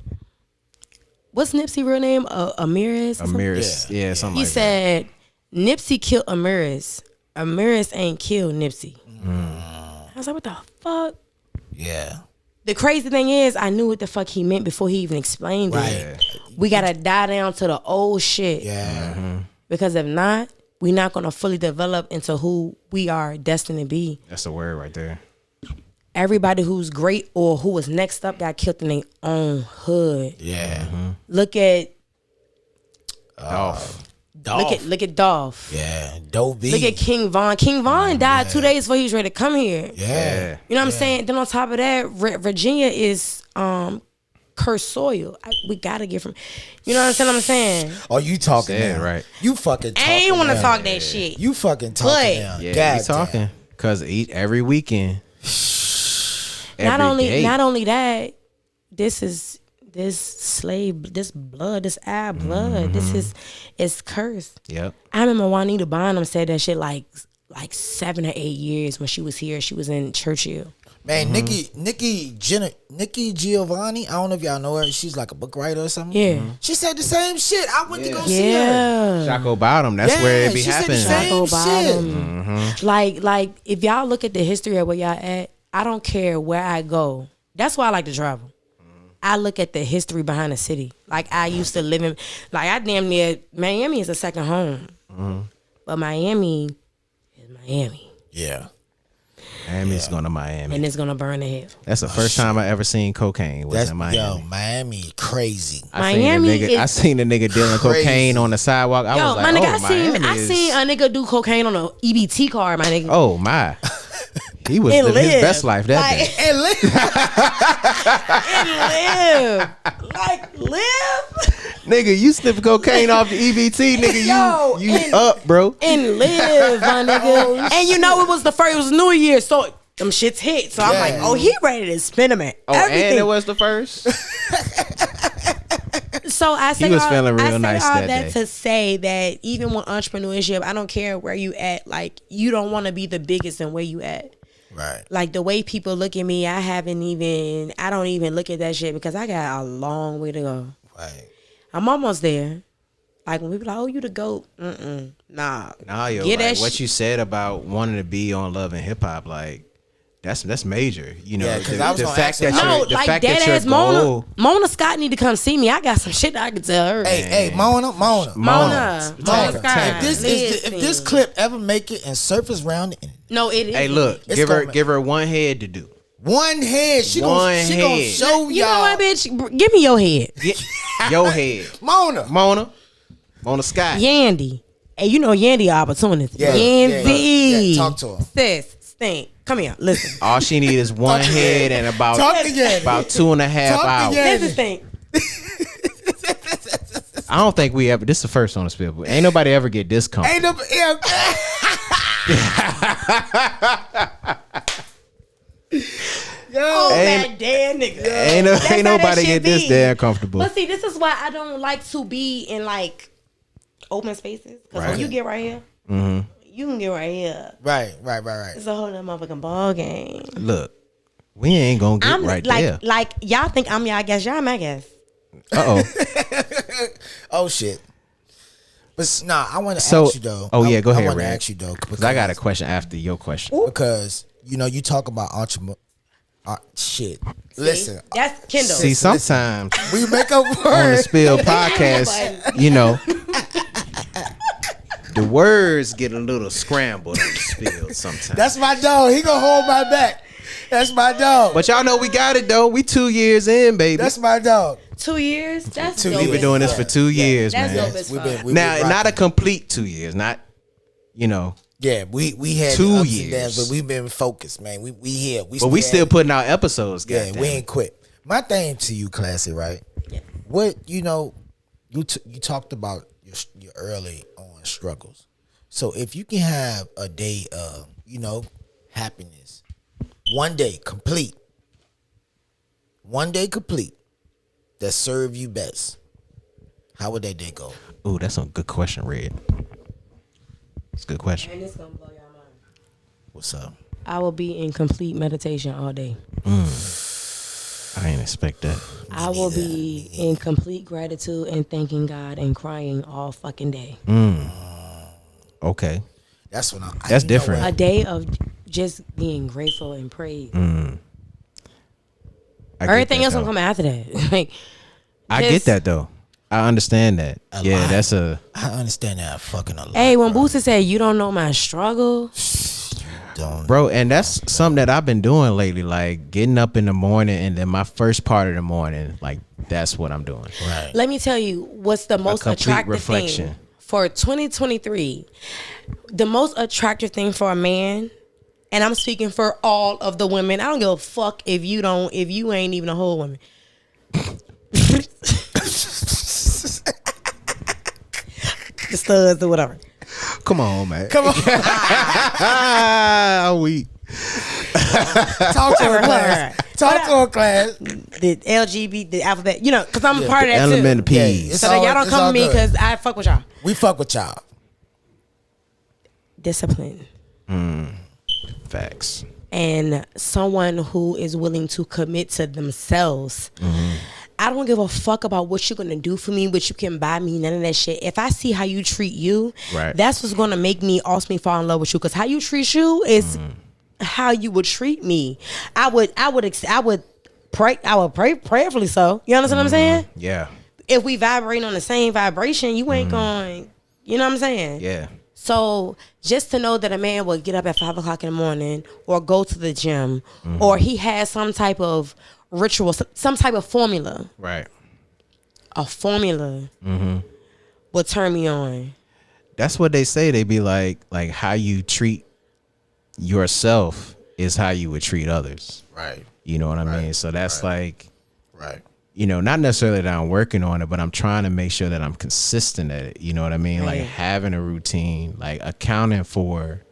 what's Nipsey real name? Amiris? Yeah, something he like said, Nipsey killed Amiris. Amiris ain't killed Nipsey. I was like, what the fuck? Yeah. The crazy thing is, I knew what the fuck he meant before he even explained it. We gotta die down to the old shit. Yeah. Because if not, we're not gonna fully develop into who we are destined to be. That's a word right there. Everybody who's great or who was next up got killed in their own hood. Yeah. Look at Dolph. Look at Dolph. Yeah. Dope B. Look at King Von. King Von died 2 days before he was ready to come here. Yeah. You know what I'm saying? Then on top of that, Virginia is cursed soil. We gotta get from. You know what I'm saying? Oh, you talking now. Right. You fucking talking. I ain't want to now. talk that shit. You fucking talking now. Yeah, you talking. Cause every weekend. Not only that, this blood, this ad blood, it's cursed. Yep. I remember Juanita Bonham said that shit like 7 or 8 years when she was here. She was in Churchill. Man, Nikki Giovanni, I don't know if y'all know her. She's like a book writer or something. Yeah. She said the same shit. I went to go see her. Chaco Bottom, that's where it be happening. Said the same shit. Like if y'all look at the history of where y'all at, I don't care where I go. That's why I like to travel. I look at the history behind the city. Like I used to live in, I damn near, Miami is a second home. But Miami is Miami. Yeah. Miami's going to Miami. And it's gonna burn to hell. That's the first time I ever seen cocaine was in Miami. Yo, Miami crazy. I seen a nigga dealing cocaine on the sidewalk. I was like, my nigga, I seen a nigga do cocaine on a EBT card, my nigga. Oh my. He was living his best life that day. And live. Nigga, you sniffing cocaine off the EBT, nigga. You up, bro. And live, my nigga. And you know it was New Year, so them shits hit. So I'm like, oh, he ready to spin them at everything. And it was the first. So I say he was feeling real nice all that that day. to say that even with entrepreneurship, I don't care where you at. Like, you don't want to be the biggest in where you at. Right. Like the way people look at me, I don't even look at that shit because I got a long way to go. Right. I'm almost there. Like when people like, oh, you the GOAT. Nah, yo, like what you said about wanting to be on Love and Hip Hop, like that's major. You know, because I was the gonna fact ask that no, like dead ass Mona Scott need to come see me. I got some shit that I can tell her. Hey, Mona. Scott. If this clip ever make it and surface around it. No, it is. Hey, look, give her one head to do. One head. She gonna show y'all. You know what, bitch? Give me your head. Your head. Mona Scott. Yandy. Hey, you know Yandy opportunity. Yeah, Yandy. talk to her. Sis, Stink. Come here. Listen. All she need is one head and about 2.5 hours. Listen, Stink. I don't think we ever. This is the first on the spill. Ain't nobody ever get this comfortable. That damn nigga. Ain't nobody get this damn comfortable. But see, this is why I don't like to be in like open spaces. Because when you get right here, you can get right here. Right. It's a whole other motherfucking ball game. Look, we ain't gonna get right there. Like y'all think I'm y'all guess, y'all my guess. Oh shit. But I want to ask you though. Oh yeah, go ahead. I want to ask you though because I got a question after your question. Because you talk about shit. Listen, that's Kendall. See, sometimes we make up words on the Spill podcast. The words get a little scrambled on the Spill sometimes. That's my dog. He gonna hold my back. That's my dog. But y'all know we got it though. We 2 years in, baby. That's my dog. 2 years. That's dope. We've been doing this for 2 years, man. That's dope as fuck. Now, not a complete 2 years. Not, Yeah, we had 2 ups years, and downs, but we've been focused, man. We here. But we still putting out episodes. Yeah, we ain't quit. My thing to you, Classy, right? Yeah. What you talked about your early on struggles. So if you can have a day of happiness, one day complete that serve you best, how would that day go? Ooh, that's a good question, Red. It's a good question. And it's gonna blow your mind. What's up? I will be in complete meditation all day. I didn't expect that. I will be in complete gratitude and thanking God and crying all fucking day. Okay. That's what That's different. A day of just being grateful and praise. Everything else will come after that. Like, I get that though. I understand that. I understand that fucking a lot. Hey, when Boosie said you don't know my struggle, bro, and that's something that I've been doing lately, like getting up in the morning and then my first part of the morning, like that's what I'm doing. Right. Let me tell you what's the most attractive reflection thing for 2023. The most attractive thing for a man, and I'm speaking for all of the women. I don't give a fuck if you ain't even a whole woman. The studs or whatever. Come on, man. Come on. I'm weak. Talk to her, class. Talk to her, class. The LGBT, the alphabet, because I'm a part of that too. Element of peas. So that y'all don't come to me because I fuck with y'all. We fuck with y'all. Discipline. Facts. And someone who is willing to commit to themselves. I don't give a fuck about what you're gonna do for me, what you can buy me, none of that shit. If I see how you treat you, that's what's gonna make me ultimately fall in love with you. Because how you treat you is how you would treat me. I would pray prayerfully so. You understand what I'm saying? Yeah. If we vibrate on the same vibration, you ain't going. You know what I'm saying? Yeah. So just to know that a man will get up at 5 o'clock in the morning or go to the gym or he has some type of ritual, some type of formula. Right. A formula will turn me on. That's what they say. They be like how you treat yourself is how you would treat others. Right. You know what I mean? So that's Right. not necessarily that I'm working on it, but I'm trying to make sure that I'm consistent at it. You know what I mean? Like having a routine, like accounting for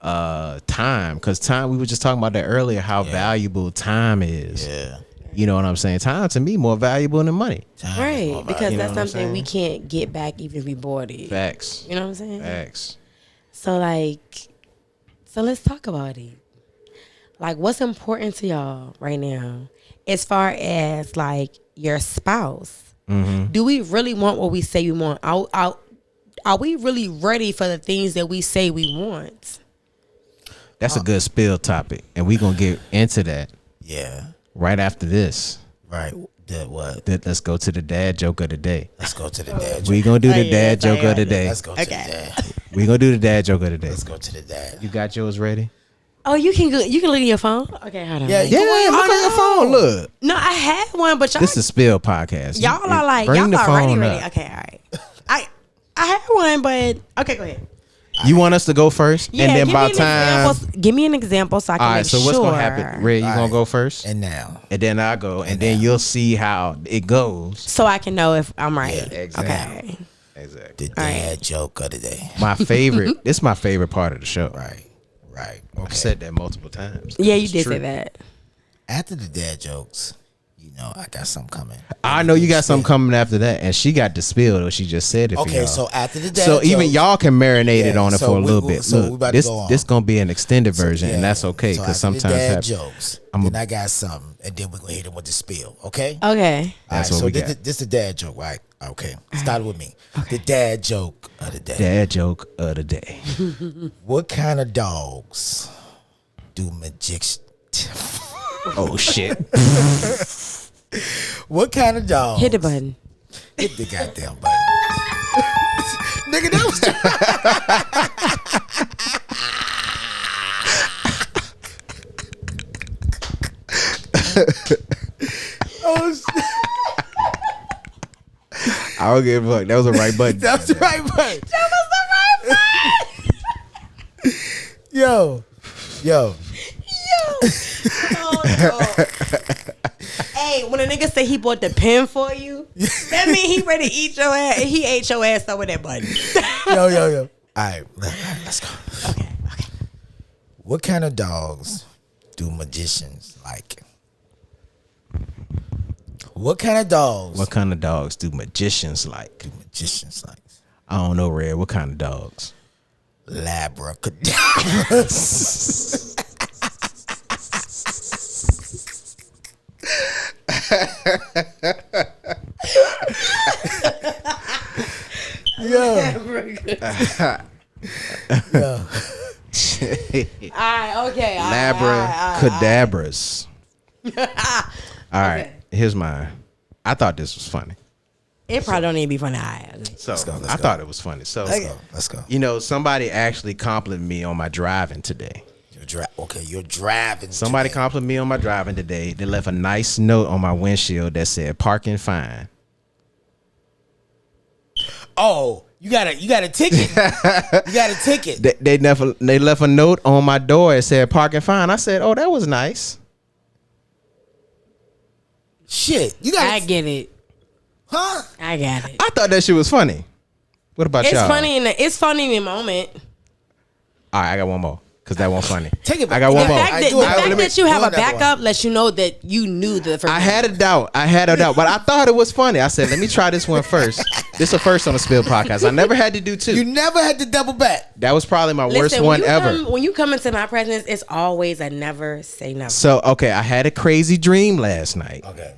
time. Because time, we were just talking about that earlier, how valuable time is. Yeah. You know what I'm saying? Time to me more valuable than money. Right. Because You know that's what I'm something we saying? can't get back even if we bought it. Facts. You know what I'm saying? Facts. So let's talk about it. Like, what's important to y'all right now as far as like your spouse? Do we really want what we say we want? Are we really ready for the things that we say we want? That's a good spill topic, and we gonna get into that Yeah. right after this. Right. That what? Let's go to the dad joke of the day. Let's go to the dad joke. We gonna do the yeah, dad joke of the day. Let's go to the dad. We gonna do the dad joke of the day. Let's go to the dad. You got yours ready? Oh, you can look at your phone. Okay, hold on. Yeah, Yeah, look on your phone. Look, No, I had one, but y'all this is Spill Podcast. y'all are like Bring y'all the are phone ready. up. Okay, all right. I had one, but okay, go ahead. You want us to go first, Yeah, and then give by me an time. example. Give me an example so I can All right. make So sure. what's gonna happen? Red, you gonna Alright. go first, And now. and then I go, and then you'll see how it goes. So I can know if I'm right. Yeah, exactly. Okay. Exactly. The dad joke of the day. My favorite. This is my favorite part of the show. Right. Right. I've Okay. said that multiple times. Yeah, you It's did true. say that. After the dad jokes, I got something coming. I know you got something coming after that, and she got the spill, or she just said it. For Okay, y'all. so after the dad So even jokes- y'all can marinate it Yeah, on it so for a we- little we- bit. so we Look, about to this go on. this gonna be an extended version, Yeah. and that's okay So because after the sometimes dad jokes, then I got something, and then we're gonna hit him with the spill. Okay. Okay. That's All what so we this, got. this the dad joke, right? Okay. Start with me. The dad joke of the day. dad joke of the day. What kind of dogs do magicians? Oh shit! What kind of dogs? Hit the button. Hit the goddamn button. Nigga, that was. Oh, shit. I don't give a fuck. That was the right button. That was the right button. That was the right button. Yo. Oh, no. Hey, when a nigga say he bought the pen for you, that mean he ready to eat your ass. He ate your ass up with that button. Yo. All right, let's go. Okay. What kind of dogs do magicians like? What kind of dogs What kind of dogs do magicians like? do magicians like? I don't know, Red. What kind of dogs? Labracadabras. Yeah. All right, okay. Labracadabras. All right, here's mine. I thought this was funny. It probably don't even be funny. All right, okay. So go, let's I go. thought it was funny. So Let's go. you know, somebody actually complimented me on my driving today. You're driving. Somebody today. complimented me on my driving today. They left a nice note on my windshield that said "parking fine." Oh, you got a ticket. You got a ticket. They left a note on my door. It said "parking fine." I said, "Oh, that was nice." Shit, you got. I get it. Huh? I got it. I thought that shit was funny. What about It's y'all? funny it's funny in the moment. All right, I got one more because that one funny. Take it back. I got The one more. fact, that, do the it. fact Let me- that you have do a another one. backup lets you know that you knew the first. I had a doubt, but I thought it was funny. I said, let me try this one first. This is a first on the Spill podcast. I never had to do two. You never had to double back. That was probably my worst Listen, one ever. When you come into my presence, it's always a never say never. So, okay, I had a crazy dream last night. Okay.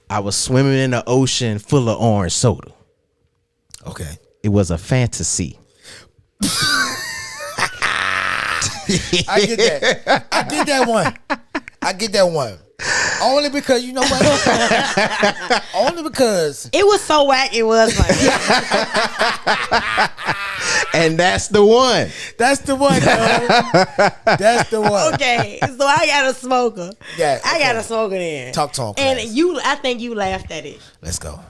I was swimming in the ocean full of orange soda. Okay. It was a fantasy. I get that. I get that one. Only because you know what? Only because It was so whack. It was like And that's the one. That's the one, though. That's the one. Okay, so I got a smoker. Yeah, I got okay. a smoker then. Talk to him, And Class. I think you laughed at it. Let's go.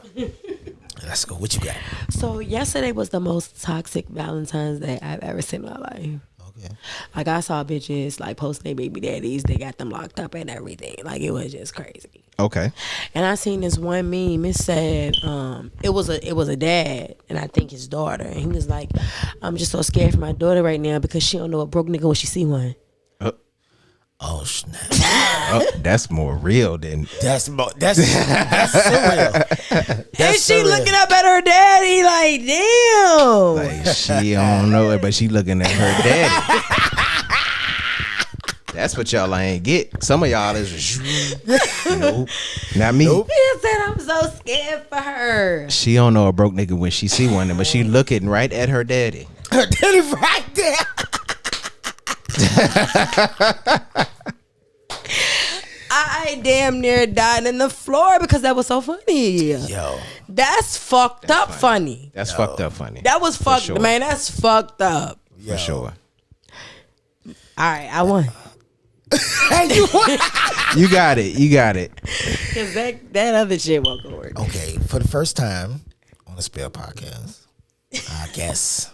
Let's go. What you got? So yesterday was the most toxic Valentine's Day I've ever seen in my life. Okay. Like I saw bitches like posting their baby daddies, they got them locked up and everything. Like it was just crazy. Okay. And I seen this one meme. It said, it was a dad, and I think his daughter. And he was like, "I'm just so scared for my daughter right now because she don't know a broke nigga when she see one." Oh snap! Oh, that's more real than That's surreal. And she looking up at her daddy like, damn. like she don't know it, but she looking at her daddy. That's what y'all ain't get. Some of y'all is nope, not me. Nope. He said, "I'm so scared for her." She don't know a broke nigga when she see one, but she looking right at her daddy. Her daddy right there. I damn near died on the floor because that was so funny. Yo, That's fucked up funny. That's fucked up funny. That was fucked, sure. man. That's fucked up. For sure. All right, I won. You got it. You got it. Cause that other shit won't go work. okay. For the first time on the Spill podcast, I guess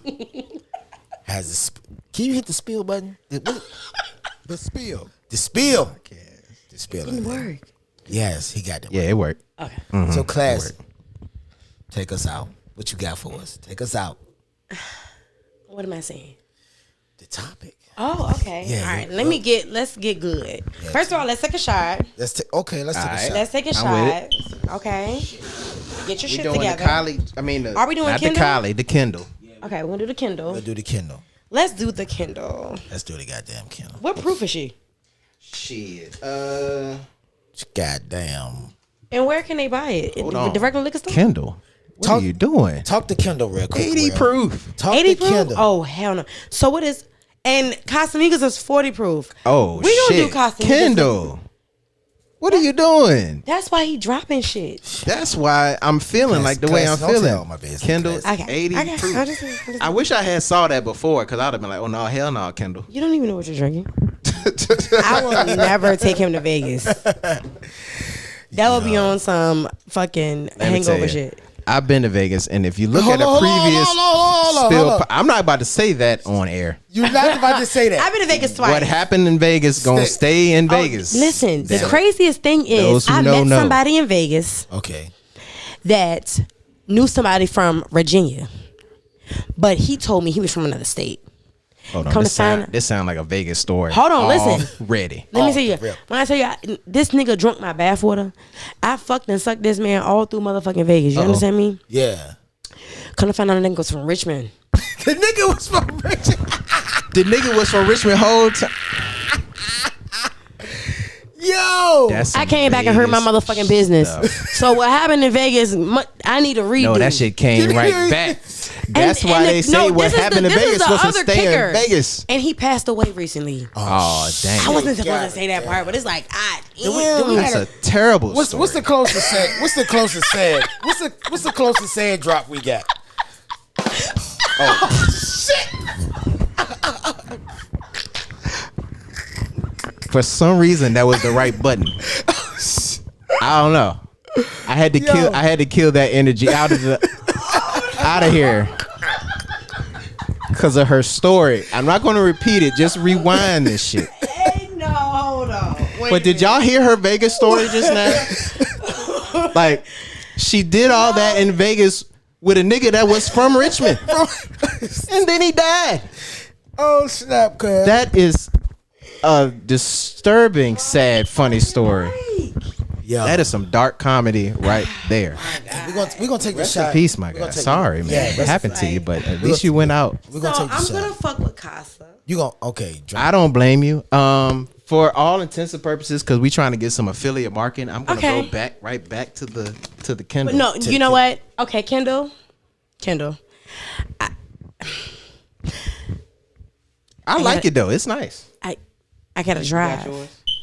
has the can you hit the spill button? The spill. The spill. The spill. Didn't work. Yes, he got that. Yeah, it worked. Okay. So, Class, take us out. What you got for us? Take us out. What am I saying? The topic. Oh, okay. Yeah, all right. yeah. Let's get good. First of all, let's take a shot. Let's take. Okay, let's take a Alright. shot. Let's take a I'm shot. Okay. Get your We shit doing together. the Kylie. I mean, Are we doing not Kindle? the Kylie, the Kindle. Okay, we're gonna do the Kindle. We'll do the Kindle. Let's do the Kindle. Let's do the goddamn Kindle. What proof is she? Shit. Goddamn. And where can they buy it? Hold The on. regular liquor store? Kindle. What Talk- are you doing? Talk the Kindle real quick. 80 Will. proof. Talk 80 the proof? Kindle. Oh, hell no. So what is, and Casamigos is 40 proof. Oh, We shit. gonna do Casamigos. Kindle. What are you doing? That's why he dropping shit. That's why I'm feeling like the way I'm Class, don't feeling. tell my business, Kindle Class. Okay. 80 Okay. proof. I'm just- I wish I had saw that before because I'd have been like, oh no, hell no, Kindle. You don't even know what you're drinking. I will never take him to Vegas. That will be on some fucking Let me tell hangover you, shit. I've been to Vegas, and if you look Hold at on, a hold on, previous hold on. spill, I'm not about to say that on air. You're not about to say that. I've been to Vegas twice. What happened in Vegas gonna stay in Vegas. Listen, the That- craziest thing Those is who I know, met know. somebody in Vegas Okay. that knew somebody from Virginia, but he told me he was from another state. Hold on, Come this to find- sound like a Vegas story. Hold on, listen. Ready. Let me Oh, tell you. real. When I tell you, this nigga drunk my bathwater, I fucked and sucked this man all through motherfucking Vegas. You understand me? Yeah. Come to find out, the nigga was from Richmond. The nigga was from Richmond. The nigga was from Richmond whole time. Yo. That's I some came back and heard my Vegas motherfucking business. stuff. So what happened in Vegas? I need a redo. No, that shit came right back. That's why they say what this is happened in this is Vegas the wasn't other stay kicker. in Vegas. And he passed away recently. Oh, dang. I wasn't supposed God to say that part, but it's like, That's a terrible story. What's the closest sad? What's the closest sad? What's the closest sad drop we got? Oh shit! For some reason, that was the right button. I don't know. I had to kill that energy out of here. Because of her story. I'm not going to repeat it. Just rewind this shit. Hey, no, hold on. But did y'all hear her Vegas story just now? Like, she did all that in Vegas with a nigga that was from Richmond. And then he died. Oh snap, cuz. That is a disturbing, sad, funny story. Yo. That is some dark comedy right there. We're gonna take the Rest in shot. peace, my We guy. gonna take- Sorry, man. Yeah, It rest- happened to you, but at least you went out. We're So gonna take the I'm shot. gonna fuck with Casa. You gonna okay? Drop. I don't blame you. For all intents and purposes, because we trying to get some affiliate marketing, I'm gonna Okay. go right back to the Kindle. But no, you know what? Okay, Kendall. I like it though. It's nice. I gotta drive.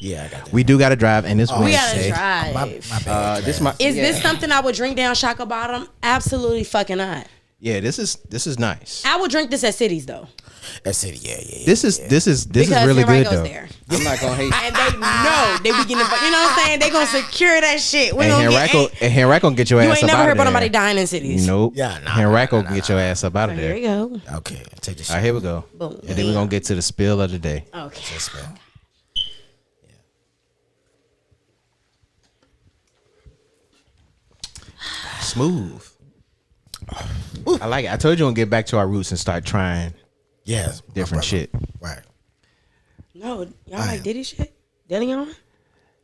Yeah, I got that. We do got to drive, and it's We gotta Wednesday. drive. My bad. This my Is this something I would drink down Shaka Bottom? Absolutely fucking not. Yeah, this is nice. I would drink this at Cities though. At City, yeah. This is Because really good goes though. there. I'm not gonna hate. And they know they be getting, you know what I'm saying? They gonna secure that shit. We And Henrack gonna get your you ass ain't up never out heard of about there. nobody dying in Cities. Nope. Yeah, nah, Henrack gonna get your ass up out of Here there. we go. Okay, take the shit. All right, here we go. Boom. And then we're gonna get to the spill of the day. Okay. Yes, man. Smooth. I like it. I told you we're gonna get back to our roots and start trying Yes, my different brother. shit. Right. No, y'all like Diddy shit? DaDon?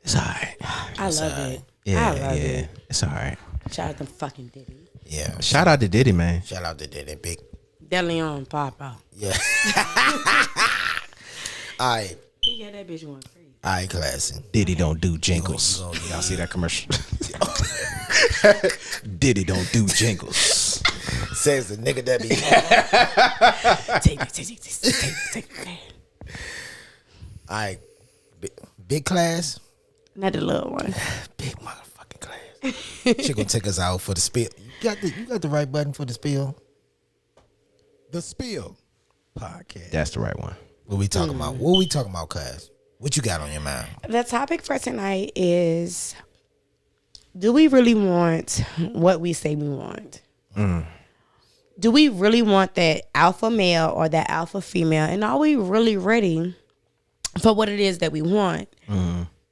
It's alright. I love it. Yeah, I love yeah. it. It's alright. Shout out to fucking Diddy. Yeah. Shout out to Diddy, man. Shout out to Diddy, big. DaDon pop out. Yeah. All right. He got that bitch going crazy. All right, classy. Diddy don't do jingles. You gonna- Y'all see that commercial? Diddy don't do jingles. Says the nigga that be. Take it. All right. Big class. Not the little one. Big motherfucking class. She gonna take us out for the spill. You got the right button for the spill. The spill podcast. That's the right one. What we talking about? What we talking about, class? What you got on your mind? The topic for tonight is, do we really want what we say we want? Do we really want that alpha male or that alpha female? And are we really ready for what it is that we want?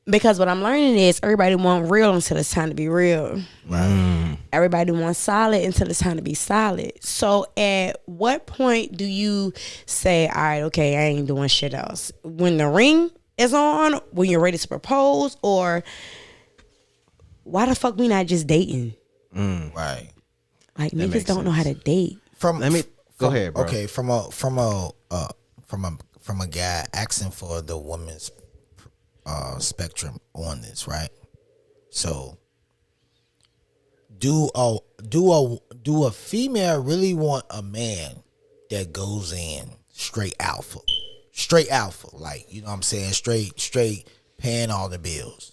Because what I'm learning is everybody want real until it's time to be real. Right. Everybody wants solid until it's time to be solid. So at what point do you say, all right, okay, I ain't doing shit else? When the ring is on, when you're ready to propose, or why the fuck we not just dating? Right. Like, That niggas makes don't know how to date. Let me go ahead, bro. Okay, from a guy asking for the woman's spectrum on this, right? So, do a female really want a man that goes in straight alpha, like, you know what I'm saying, straight paying all the bills,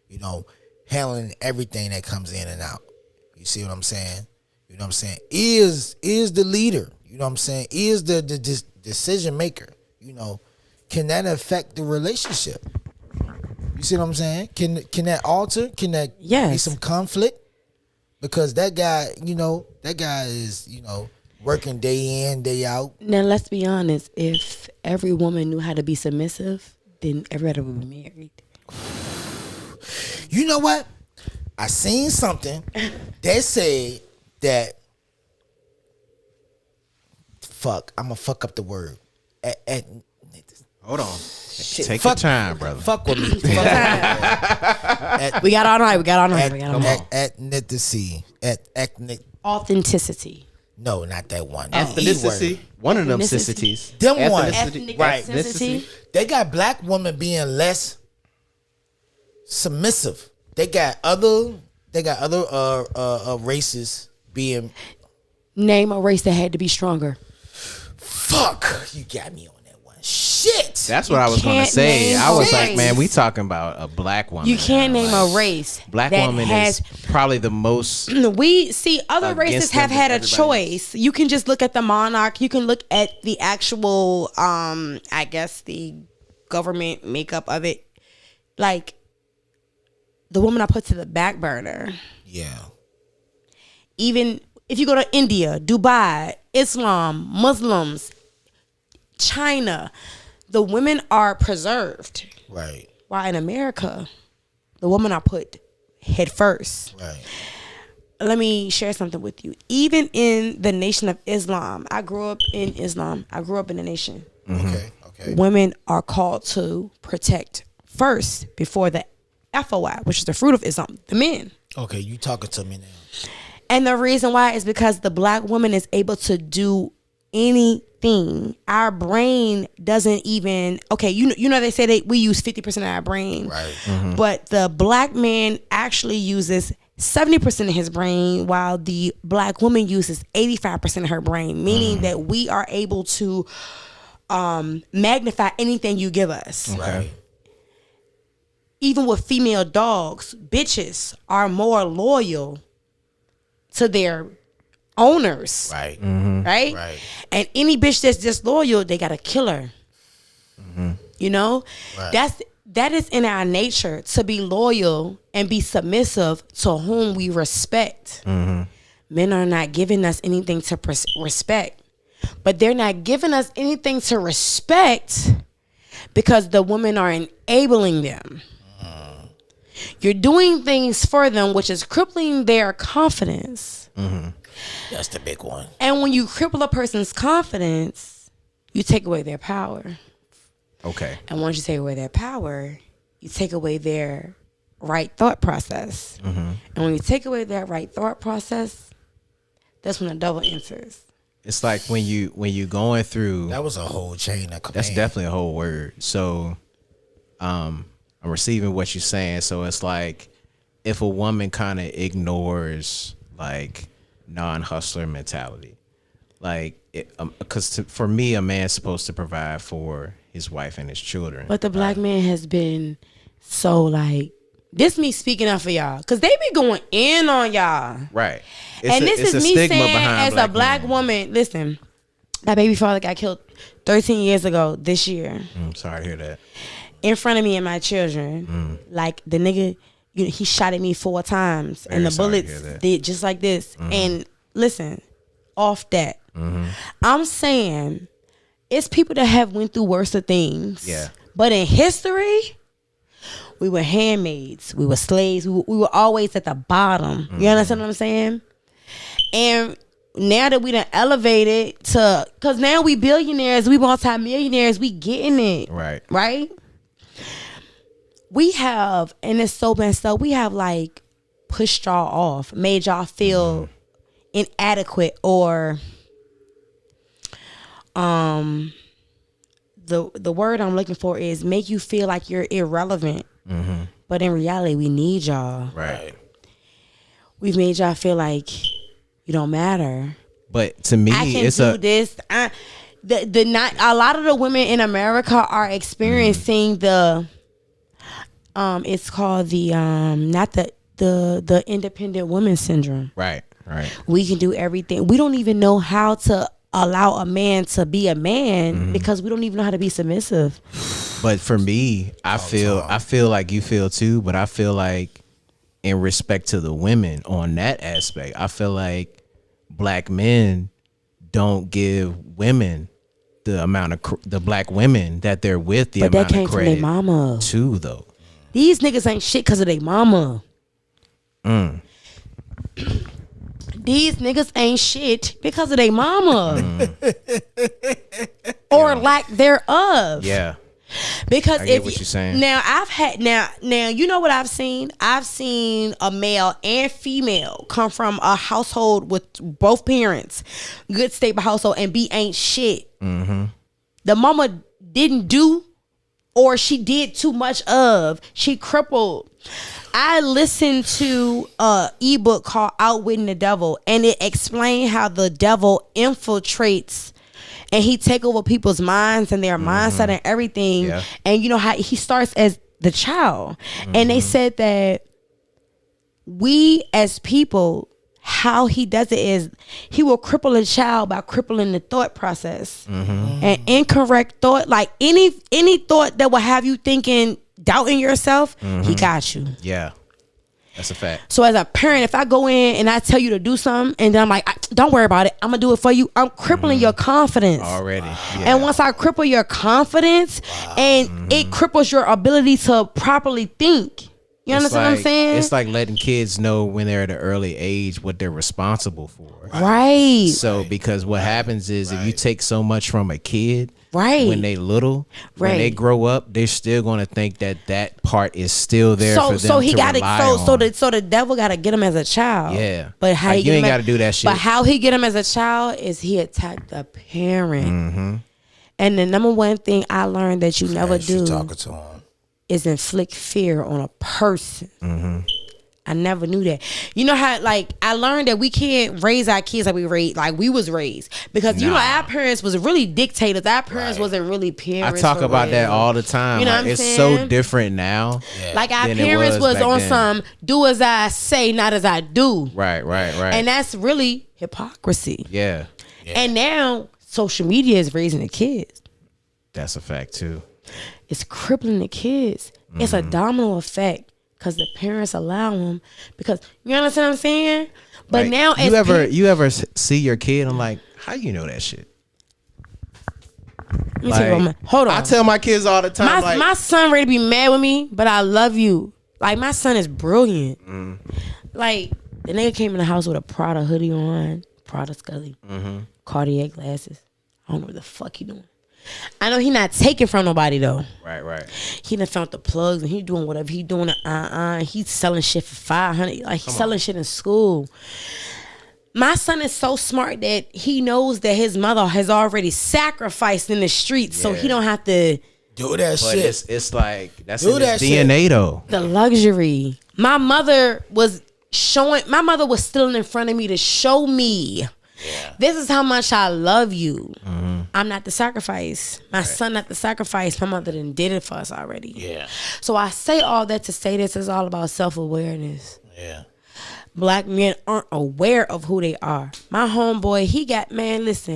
you know, handling everything that comes in and out. You see what I'm saying? You know what I'm saying? Is the leader, you know what I'm saying? Is the decision maker, you know? Can that affect the relationship? You see what I'm saying? Can that alter? Can that be Yes. some conflict? Because that guy is, you know, working day in, day out. Now, let's be honest. If every woman knew how to be submissive, then everybody would be married. You know what? I seen something that said that, I'm gonna fuck up the word. Hold on. Take fuck- your time, brother. Fuck with me. We got all night. We got all night. Ethnicity. Ethnic. Authenticity. No, not that one. Ethnicity. One of them Ethnicity. sissities. Them ones. Ethnic Right. ethnicity. They got black women being less submissive. They got other races being. Name a race that had to be stronger. Fuck, you got me on that one. Shit. That's what I was gonna can't say. name I was a like, race. man, we talking about a black woman. You can't now. name Like, a race Black that woman has. is probably the most. We see other Against races them have than had a everybody choice. You can just look at the monarch. You can look at the actual, I guess the government makeup of it. Like the woman I put to the back burner. Yeah. Even if you go to India, Dubai, Islam, Muslims, China, the women are preserved. Right. While in America, the woman I put head first. Right. Let me share something with you. Even in the nation of Islam, I grew up in Islam. I grew up in the nation. Okay. Women are called to protect first before the FOI, which is the fruit of Islam, the men. Okay, you talking to me now. And the reason why is because the black woman is able to do anything. Our brain doesn't even, okay, you know they say we use 50% of our brain. Right. But the black man actually uses 70% of his brain, while the black woman uses 85% of her brain, meaning that we are able to magnify anything you give us. Right. Even with female dogs, bitches are more loyal to their owners. Right. Right? Right. And any bitch that's disloyal, they gotta kill her. You know? Right. That is in our nature, to be loyal and be submissive to whom we respect. Men are not giving us anything to respect. But they're not giving us anything to respect because the women are enabling them. You're doing things for them, which is crippling their confidence. That's the big one. And when you cripple a person's confidence, you take away their power. Okay. And once you take away their power, you take away their right thought process. And when you take away that right thought process, that's when the devil enters. It's like when you going through. That was a whole chain of command. That's definitely a whole word. So, I'm receiving what you're saying. So it's like if a woman kind of ignores like non-hustler mentality, like because for me, a man's supposed to provide for his wife and his children. But the black man has been so like, this me speaking up for y'all, because they be going in on y'all. Right. This is me saying as a black woman, listen, my baby father got killed 13 years ago this year. Sorry to hear that. In front of me and my children. Like the nigga, he shot at me 4 times. And the bullets did just like this. And listen, off that. I'm saying it's people that have went through worse things. Yeah. But in history, we were handmaids. We were slaves. We were always at the bottom. You understand what I'm saying? And now that we done elevated to, because now we billionaires, we multi-millionaires, we getting it. Right. Right? We have, and it's so bad stuff, we have like pushed y'all off, made y'all feel inadequate, or the word I'm looking for is make you feel like you're irrelevant. But in reality, we need y'all. Right. We've made y'all feel like you don't matter. But to me, I can it's do this. Not a lot of the women in America are experiencing the it's called the not the independent woman syndrome. Right. We can do everything. We don't even know how to allow a man to be a man because we don't even know how to be submissive. But for me, I feel like you feel too, but I feel like in respect to the women on that aspect, I feel like black men don't give women the amount of the black women that they're with the amount of credit from their mama too, though. These niggas ain't shit because of their mama. These niggas ain't shit because of their mama or lack thereof. Yeah. Because I get what you're saying. Now you know what I've seen? I've seen a male and female come from a household with both parents, good stable household, and be ain't shit. The mama didn't do, or she did too much of. She crippled. I listened to a ebook called Outwitting the Devil, and it explained how the devil infiltrates and he take over people's minds and their mindset and everything. Yeah. And you know how he starts as the child. And they said that we as people, how he does it is he will cripple a child by crippling the thought process. And incorrect thought, like any thought that will have you thinking, doubting yourself, he got you. Yeah. That's a fact. So as a parent, if I go in and I tell you to do something and then I'm like, don't worry about it, I'm gonna do it for you, I'm crippling your confidence already. Yeah. And once I cripple your confidence and it cripples your ability to properly think. You understand what I'm saying? It's like letting kids know when they're at an early age what they're responsible for. Right. So because what happens is if you take so much from a kid, right, when they little, when they grow up, they're still going to think that part is still there for them to rely on. So the devil got to get him as a child. Yeah. But how you ain't got to do that shit. But how he get him as a child is he attacked the parent. And the number one thing I learned that you never do talking to him is inflict fear on a person. I never knew that. You know how, like, I learned that we can't raise our kids like we was raised. Because, you know, our parents was really dictators. Our parents wasn't really parents. I talk about that all the time. You know like, what I'm it's saying? so different now. Yeah. Like, our parents was on some do as I say, not as I do. Right. And that's really hypocrisy. Yeah. And now social media is raising the kids. That's a fact too. It's crippling the kids. It's a domino effect because the parents allow them. Because you understand what I'm saying? But Like, now, you ever see your kid and like, how you know that shit? Hold on. I tell my kids all the time, my son ready to be mad with me, but I love you. Like, my son is brilliant. Like, the nigga came in the house with a Prada hoodie on, Prada Scully, Cartier glasses. I don't know what the fuck he doing. I know he not taking from nobody though. Right. He done found the plugs and he doing whatever he doing. He's selling shit for $500. Like, he's selling shit in school. My son is so smart that he knows that his mother has already sacrificed in the streets, so he don't have to do that but shit. It's like that's Do in that his DNA though. the luxury. My mother was stealing in front of me to show me. This is how much I love you. I'm not the sacrifice. My son not the sacrifice. My mother done did it for us already. Yeah. So I say all that to say this is all about self-awareness. Yeah. Black men aren't aware of who they are. My homeboy,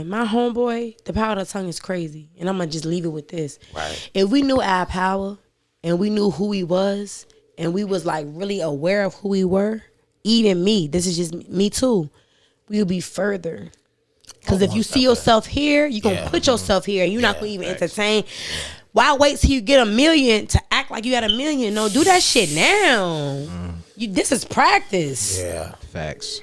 my homeboy, the power of the tongue is crazy. And I'm going to just leave it with this. Right. If we knew our power and we knew who he was and we was like really aware of who we were, even me, this is just me too, we would be further. Because if you see yourself here, you're going to put yourself here. You're not going to even entertain. Why wait till you get $1 million to act like you got $1 million? No, do that shit now. This is practice. Yeah. Facts.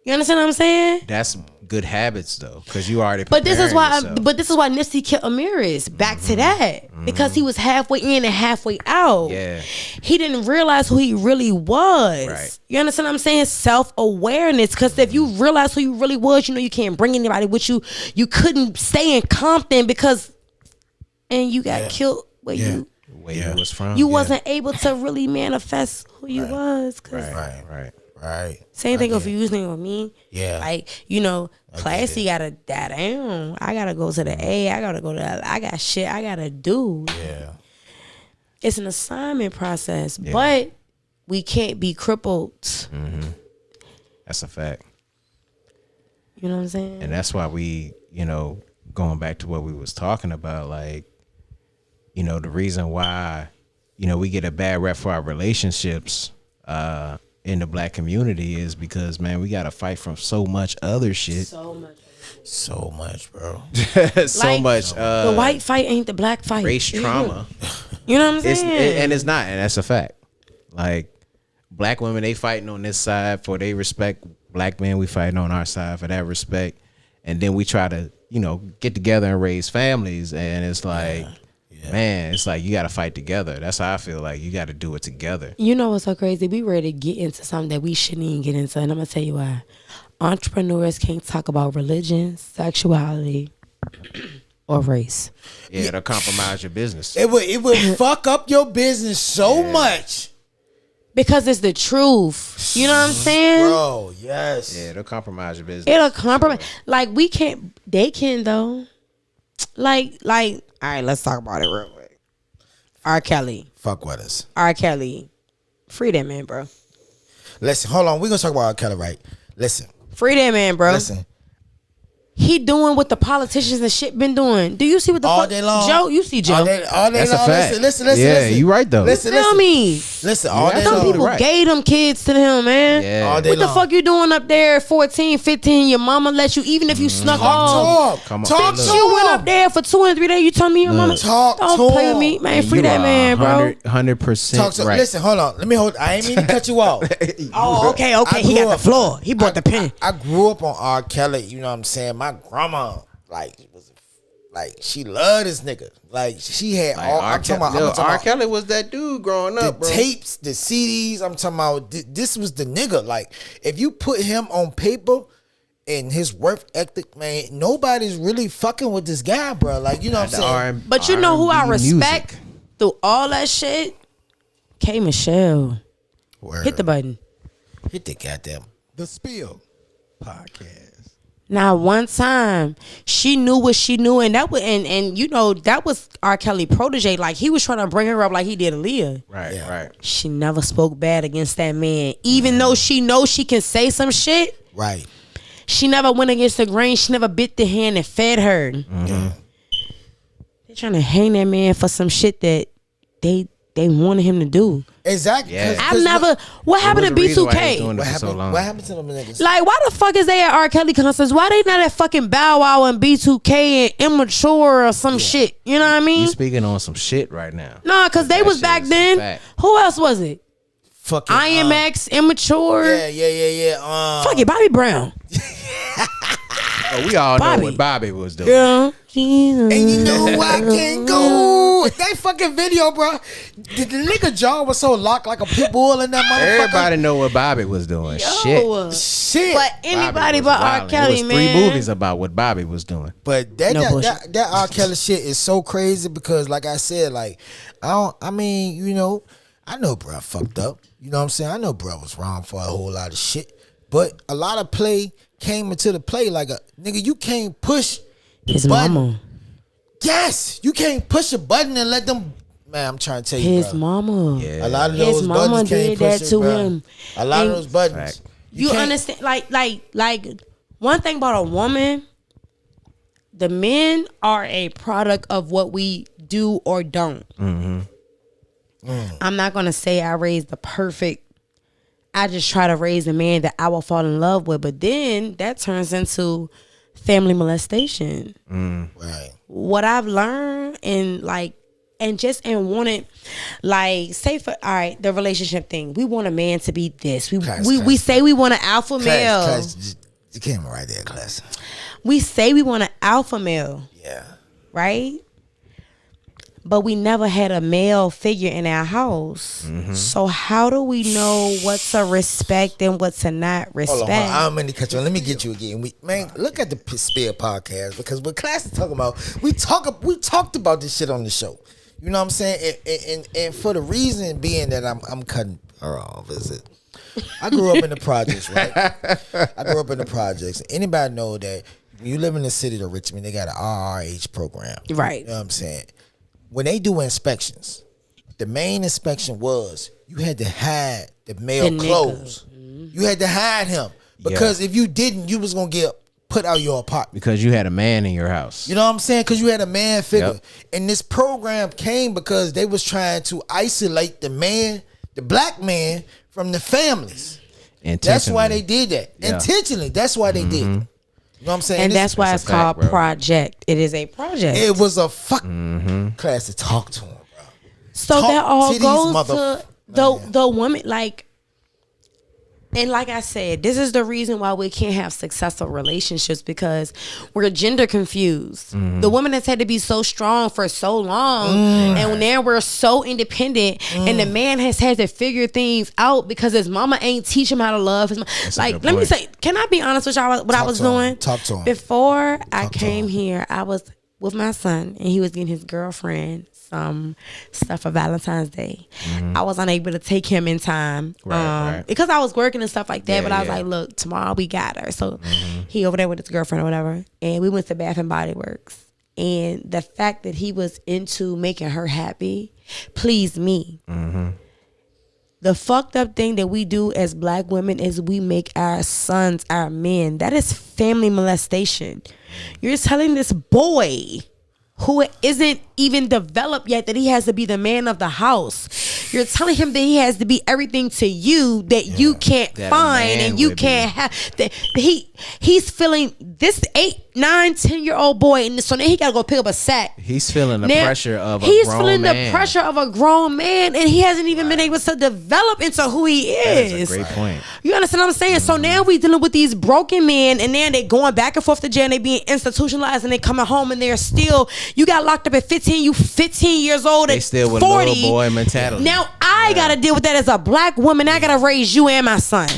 You understand what I'm saying? That's good habits though, because you already. But this is why. Yourself. But this is why Nipsey killed Amiris. Back to that, because he was halfway in and halfway out. Yeah. He didn't realize who he really was. Right. You understand what I'm saying? Self-awareness. Because if you realize who you really was, you know you can't bring anybody with you. You couldn't stay in Compton and you got killed where you was from. You wasn't able to really manifest who you was. Right. Same thing if you using with me. Yeah. Like, Classy gotta DaDon. I gotta go to the A. I gotta go to I got shit I gotta do. Yeah. It's an assignment process. But we can't be crippled. That's a fact. You know what I'm saying? And that's why we, going back to what we was talking about, like, the reason why, we get a bad rep for our relationships in the black community is because, man, we got to fight from so much other shit. So much, bro. so much. The white fight ain't the black fight. Race trauma. You know what I'm saying? And it's not, and that's a fact. Like, black women, they fighting on this side for they respect. Black men, we fighting on our side for that respect. And then we try to, get together and raise families. And it's like, man, it's like you got to fight together. That's how I feel like you got to do it together. You know what's so crazy? We ready to get into something that we shouldn't even get into. And I'm going to tell you why. Entrepreneurs can't talk about religion, sexuality, or race. Yeah, it'll compromise your business. It would fuck up your business so much. Because it's the truth. You know what I'm saying? Bro, yes. Yeah, it'll compromise your business. It'll compromise. Like, we can't, they can though. Like, all right, let's talk about it real quick. R. Kelly. Fuck with us. R. Kelly. Free that man, bro. Listen, hold on. We're going to talk about R. Kelly, right? Listen. Free that man, bro. Listen. He doing what the politicians and shit been doing. Do you see what the all fuck? day long. Joe, you see Joe. All day That's long. a fact. Listen. Yeah, you right though. Listen. Feel me? Listen, all day Some long. people right. gave them kids to him, man. Yeah. All day What the long. fuck you doing up there 14, 15? Your mama let you, even if you snuck off. Come on. Talk to Look. You went up there for 2 and 3 days. You tell me your mama. Talk Don't to play him. with me, man. And Free you that are man, bro. 100% right. Listen, hold on. Let me hold. I ain't mean to cut you off. Oh, okay. He got the floor. He brought the pen. I grew up on R. Kelly. You know what I'm saying? My grandma, she loved this nigga. Like, she had all. I'm talking about R. Kelly was that dude growing up, the bro. tapes, the CDs. I'm talking about. This was the nigga. Like, if you put him on paper and his work ethic, man, nobody's really fucking with this guy, bro. Like, you know what I'm saying? But you know who I R&B respect music. through all that shit? K. Michelle. Word. Hit the button. Hit the goddamn. The Spill Podcast. Now, one time she knew what she knew, and that was and you know that was R. Kelly protege. Like, he was trying to bring her up like he did Aaliyah. Right. She never spoke bad against that man, even though she knows she can say some shit. Right. She never went against the grain. She never bit the hand and fed her. They're trying to hang that man for some shit that they wanted him to do. Exactly. Yeah. I've never. What happened to B2K? What happened to them niggas? Like, why the fuck is they at R. Kelly concerts? Why they not at fucking Bow Wow and B2K and Immature or some shit? You know what I mean? You speaking on some shit right now. No, because they was back then. Who else was it? Fucking IMX, Immature. Yeah. Fuck it, Bobby Brown. Oh, we all Bobby. know what Bobby was doing. Yeah. And you know I can't go. That fucking video, bro. The nigga jaw was so locked like a pit bull in that motherfucker. Everybody know what Bobby was doing. Shit. But anybody but R. Kelly, it was man. 3 movies about what Bobby was doing. But that R. Kelly shit is so crazy because, like I said, like I mean, you know, I know bro fucked up. You know what I'm saying? I know bro was wrong for a whole lot of shit. But a lot of play came into the play like a nigga. You can't push his button. mama. Yes, you can't push a button and let them. Man, I'm trying to tell you, His bro. mama. Yeah. A lot of those His mama buttons can't did push that it, to bro. him. A lot of And those buttons. You understand? Like one thing about a woman, the men are a product of what we do or don't. I'm not gonna say I raised the perfect. I just try to raise a man that I will fall in love with, but then that turns into family molestation. Right. What I've learned and wanted, like, say for all right, the relationship thing. We want a man to be this. We say we want an alpha male. Class, the camera right there, class. We say we want an alpha male. Yeah. Right? But we never had a male figure in our house. So how do we know what to respect and what to not respect? Hold on. I'm gonna cut you. Let me get you again. Man, look at the Spill podcast because what class is talking about. We talked about this shit on the show. You know what I'm saying? And for the reason being that I'm cutting her off, is it? I grew up in the projects, right? I grew up in the projects. Anybody know that when you live in the city of Richmond, they got an RRH program, Right. You know what I'm saying? When they do inspections, the main inspection was you had to hide the male The nigga. clothes. You had to hide him because if you didn't, you was gonna get put out your apartment. Because you had a man in your house. You know what I'm saying? Because you had a man figure, and this program came because they was trying to isolate the man, the black man, from the families. That's why they did that intentionally. That's why they did it. You know what I'm saying? And that's why it's called project. It is a project. It was a class to talk to him, bro. So Talk that all to these goes to the woman, like, and like I said, this is the reason why we can't have successful relationships because we're gender confused. The woman has had to be so strong for so long, and now we're so independent, and the man has had to figure things out because his mama ain't teach him how to love his mama. Like, let me say, can I be honest with y'all? What I was doing? Talk to him. Before I came here, I was with my son, and he was getting his girlfriend some stuff for Valentine's Day. I was unable to take him in time because I was working and stuff like that. But I was like, look, tomorrow we got her. So he over there with his girlfriend or whatever, and we went to Bath and Body Works. And the fact that he was into making her happy pleased me. The fucked up thing that we do as black women is we make our sons our men. That is family molestation. You're telling this boy who isn't even developed yet that he has to be the man of the house. You're telling him that he has to be everything to you that you can't find and you can't have. That he's feeling this 8, 9, 10-year-old boy, and so then he gotta go pick up a sack. He's feeling the pressure of a grown man. He's feeling the pressure of a grown man, and he hasn't even been able to develop into who he is. That's a great point. You understand what I'm saying? So now we dealing with these broken men, and then they going back and forth to jail, and they being institutionalized, and they coming home, and they're still. You got locked up at 15. You 15 years old at 40. They still with little boy mentality. Now I gotta deal with that as a black woman. I gotta raise you and my son.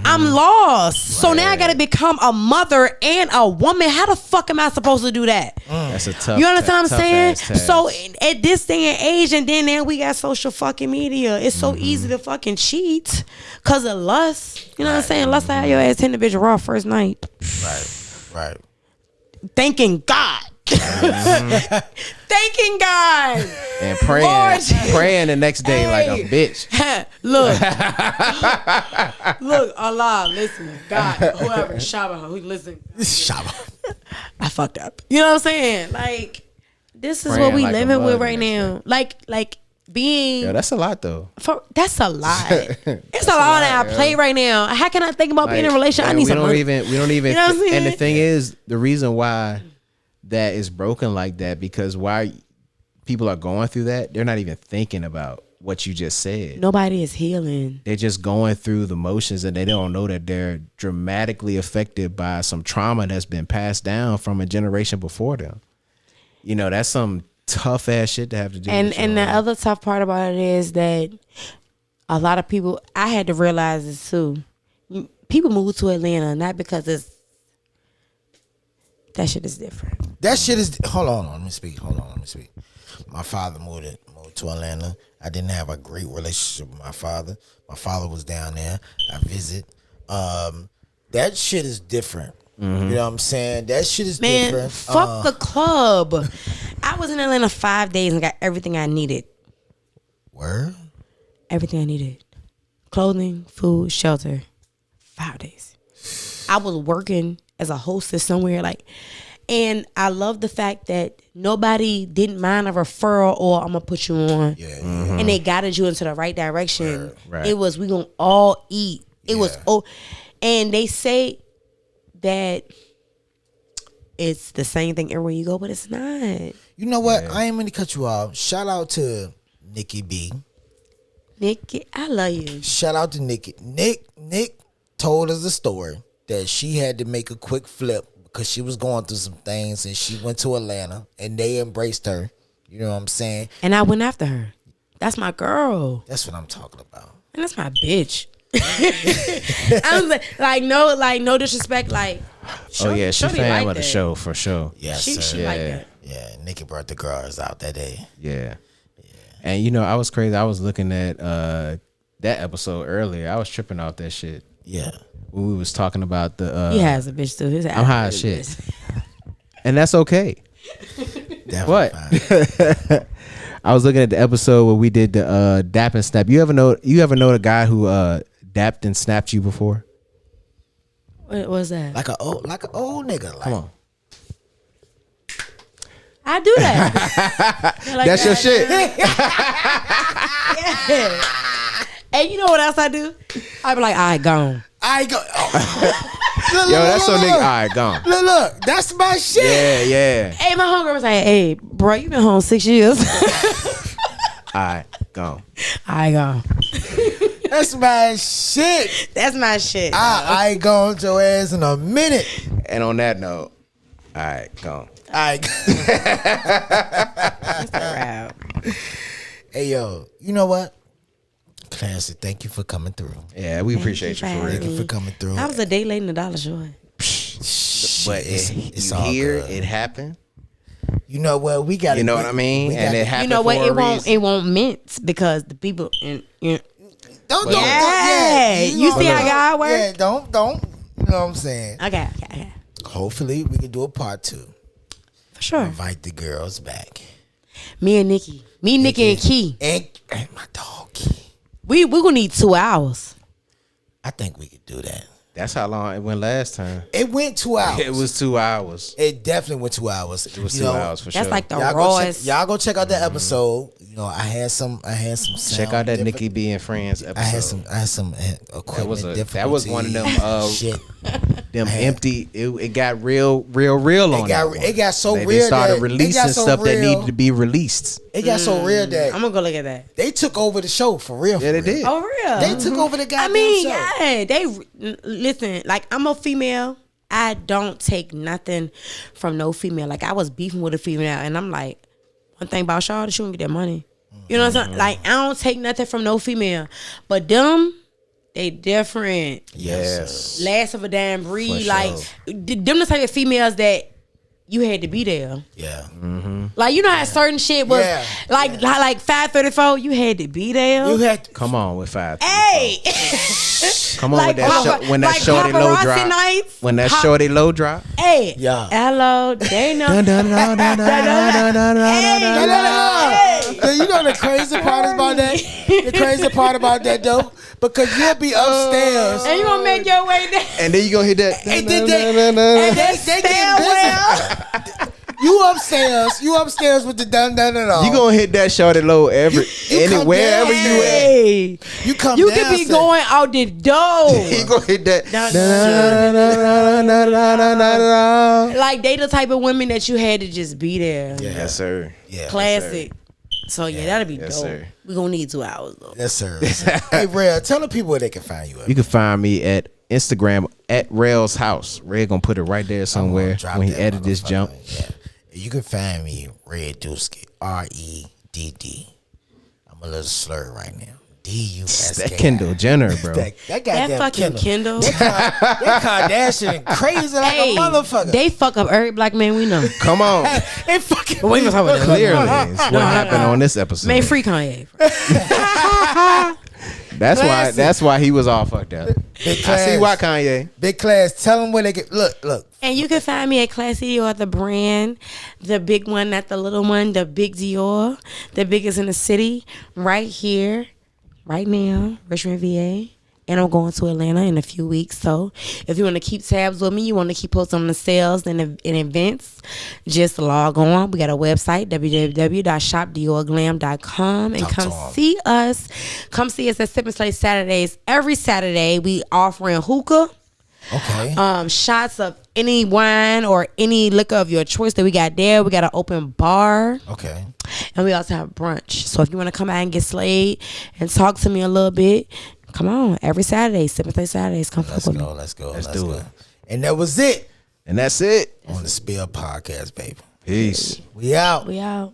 I'm lost. So now I gotta become a mother and a woman. How the fuck am I supposed to do that? That's a tough. You understand what I'm saying? Task. So at this day and age, and then now we got social fucking media. It's so easy to fucking cheat because of lust. You know what I'm saying? Lust to have your ass 10 bitch raw first night. Right. Thanking God Thanking God. And Lord. praying the next day like a bitch. Look, Allah, listen, God, whoever, Shabbat, who listen. Shabba. I fucked up. You know what I'm saying? Like, this is Praying what we like a living with mug right the next now. Like being. Yeah, that's a lot though. That's a lot. It's a lot on our plate right now. How can I think about being in a relationship? I need some money. We don't even. You know what I'm saying? And the thing is, the reason why that is broken like that, because why people are going through that, they're not even thinking about what you just said. Nobody is healing. They're just going through the motions, and they don't know that they're dramatically affected by some trauma that's been passed down from a generation before them. You know, that's some tough ass shit to have to do. And the other tough part about it is that a lot of people, I had to realize this too. People move to Atlanta not because that shit is different. That shit is. Hold on. Let me speak. My father moved to Atlanta. I didn't have a great relationship with my father. My father was down there. I visit. That shit is different. Mm-hmm. You know what I'm saying? That shit is different. Fuck the club. I was in Atlanta 5 days and got everything I needed. Word? Everything I needed. Clothing, food, shelter. 5 days. I was working as a hostess somewhere, and I love the fact that nobody didn't mind a referral or I'm gonna put you on. Yeah. Mm-hmm. And they guided you into the right direction. Right. It was we gonna all eat. It was and they say that it's the same thing everywhere you go, but it's not. You know what? I ain't mean to cut you off. Shout out to Nikki B. Nikki, I love you. Shout out to Nikki. Nick told us a story that she had to make a quick flip because she was going through some things, and she went to Atlanta and they embraced her. You know what I'm saying? And I went after her. That's my girl. That's what I'm talking about. And that's my bitch. I was no disrespect. She Shorty fan like of the that. show for sure. Yes, She sir. like that. Yeah, Nikki brought the girls out that day. Yeah. And you know, I was crazy. I was looking at that episode earlier. I was tripping off that shit. Yeah. When we was talking about the He has a bitch too. His I'm high as shit. And that's okay. Definitely What? fine. I was looking at the episode where we did the dap and snap. You ever know the guy who dapped and snapped you before? What was that? Like an old nigga. Come on. I do that. That's your shit. Yeah. And you know what else I do? I be like, all right, gone. I go. Yo, that's so nigga. All right, gone. Look, that's my shit. Yeah. Hey, my homegirl was like, hey, bro, you been home 6 years. All right, gone. I gone. That's my shit. That's my shit. I ain't going to your ass in a minute. And on that note, all right, gone. That's a wrap. Hey, yo, you know what? Classy, thank you for coming through. Yeah, we appreciate you for having real. Thank you for coming through. I was a day late in the dollar short. But it's you all hear good. it happened. You know what? We got. You know what I mean? And it happened. You know what? For a reason. It won't mince because the people. Don't. You know, see how God works? Yeah, don't. You know what I'm saying? Okay. Hopefully, we can do a part 2. For sure. Invite the girls back. Me and Nikki and Key. And my dog Key. We gonna need 2 hours. I think we could do that. That's how long it went last time. It went 2 hours. It was 2 hours. It definitely went 2 hours. It was 2 hours for sure. That's like the Y'all rawest. go check out that episode. You know, I had some. Check out that Nikki B and Friends episode. I had some equipment. That was one of them. Shit. Them empty. It got real on It got so like real. They started that releasing stuff that needed to be released. It got so real that I'm gonna go look at that. they took over the show for real. Yeah, they for real. did. Oh, real? They took over the goddamn show. Yeah, they listen. Like, I'm a female. I don't take nothing from no female. Like, I was beefing with a female, and I'm like, one thing about y'all, she won't get that money. You know what I'm saying? Like, I don't take nothing from no female, but them, they different. Yes. Last of a damn breed. For Like, sure. them the type of females that you had to be there. Yeah. Like, you know how certain shit was like 5:34, you had to be there. You had to, Come on with 5. Hey. Come on Like with that when that like shorty low paparazzi drop. nights. When that shorty low drop. Hey. Yeah. Hello, Dana. You know the crazy part about that? The crazy part about that though, because you'll be upstairs And you gonna make your way there. And then you gonna hit that. and then they get busy. You upstairs with the dun. You gonna hit that shorty low wherever you at. Hey. You come You down. could be going out the door. You gonna hit that. Like, they the type of women that you had to just be there. Yes, sir. yeah. Classic. So yeah, that'll be dope. sir. We gonna need 2 hours though. Yes, sir. Hey, Rell, tell the people where they can find you at. You can find me at Instagram at Rell's house. Red gonna put it right there somewhere Drop when he that edit this motherfucker. jump. Yeah. You can find me Redduski. REDD. I'm a little slur right now. DUSK. That Kendall Jenner, bro. That That goddamn fucking Kendall. That Kardashian crazy like Hey, a motherfucker. they fuck up every black man we know. Come on. They fucking. We ain't gonna talk about that. Clearly, it's what happened on this episode. Man, free Kanye. That's why he was all fucked up. Big I class. see why Kanye. Big class. Tell them where they can look. And you can find me at Classy Dior, the brand, the big one, not the little one, the big Dior, the biggest in the city, right here, right now, Richmond, VA. And I'm going to Atlanta in a few weeks. So if you want to keep tabs with me, you want to keep posting on the sales and events, just log on. We got a website, www.shopdiorglam.com, and come see us. Come see us at Sip and Slay Saturdays. Every Saturday, we offering hookah. Okay. Shots of any wine or any liquor of your choice that we got there. We got an open bar. Okay. And we also have brunch. So if you want to come out and get slayed and talk to me a little bit, come on. Every Saturday, Sip and Slay Saturdays. Come fuck with me. Let's go. Let's do it. And that was it And that's it. On the Spill Podcast, baby. Peace. We out. We out.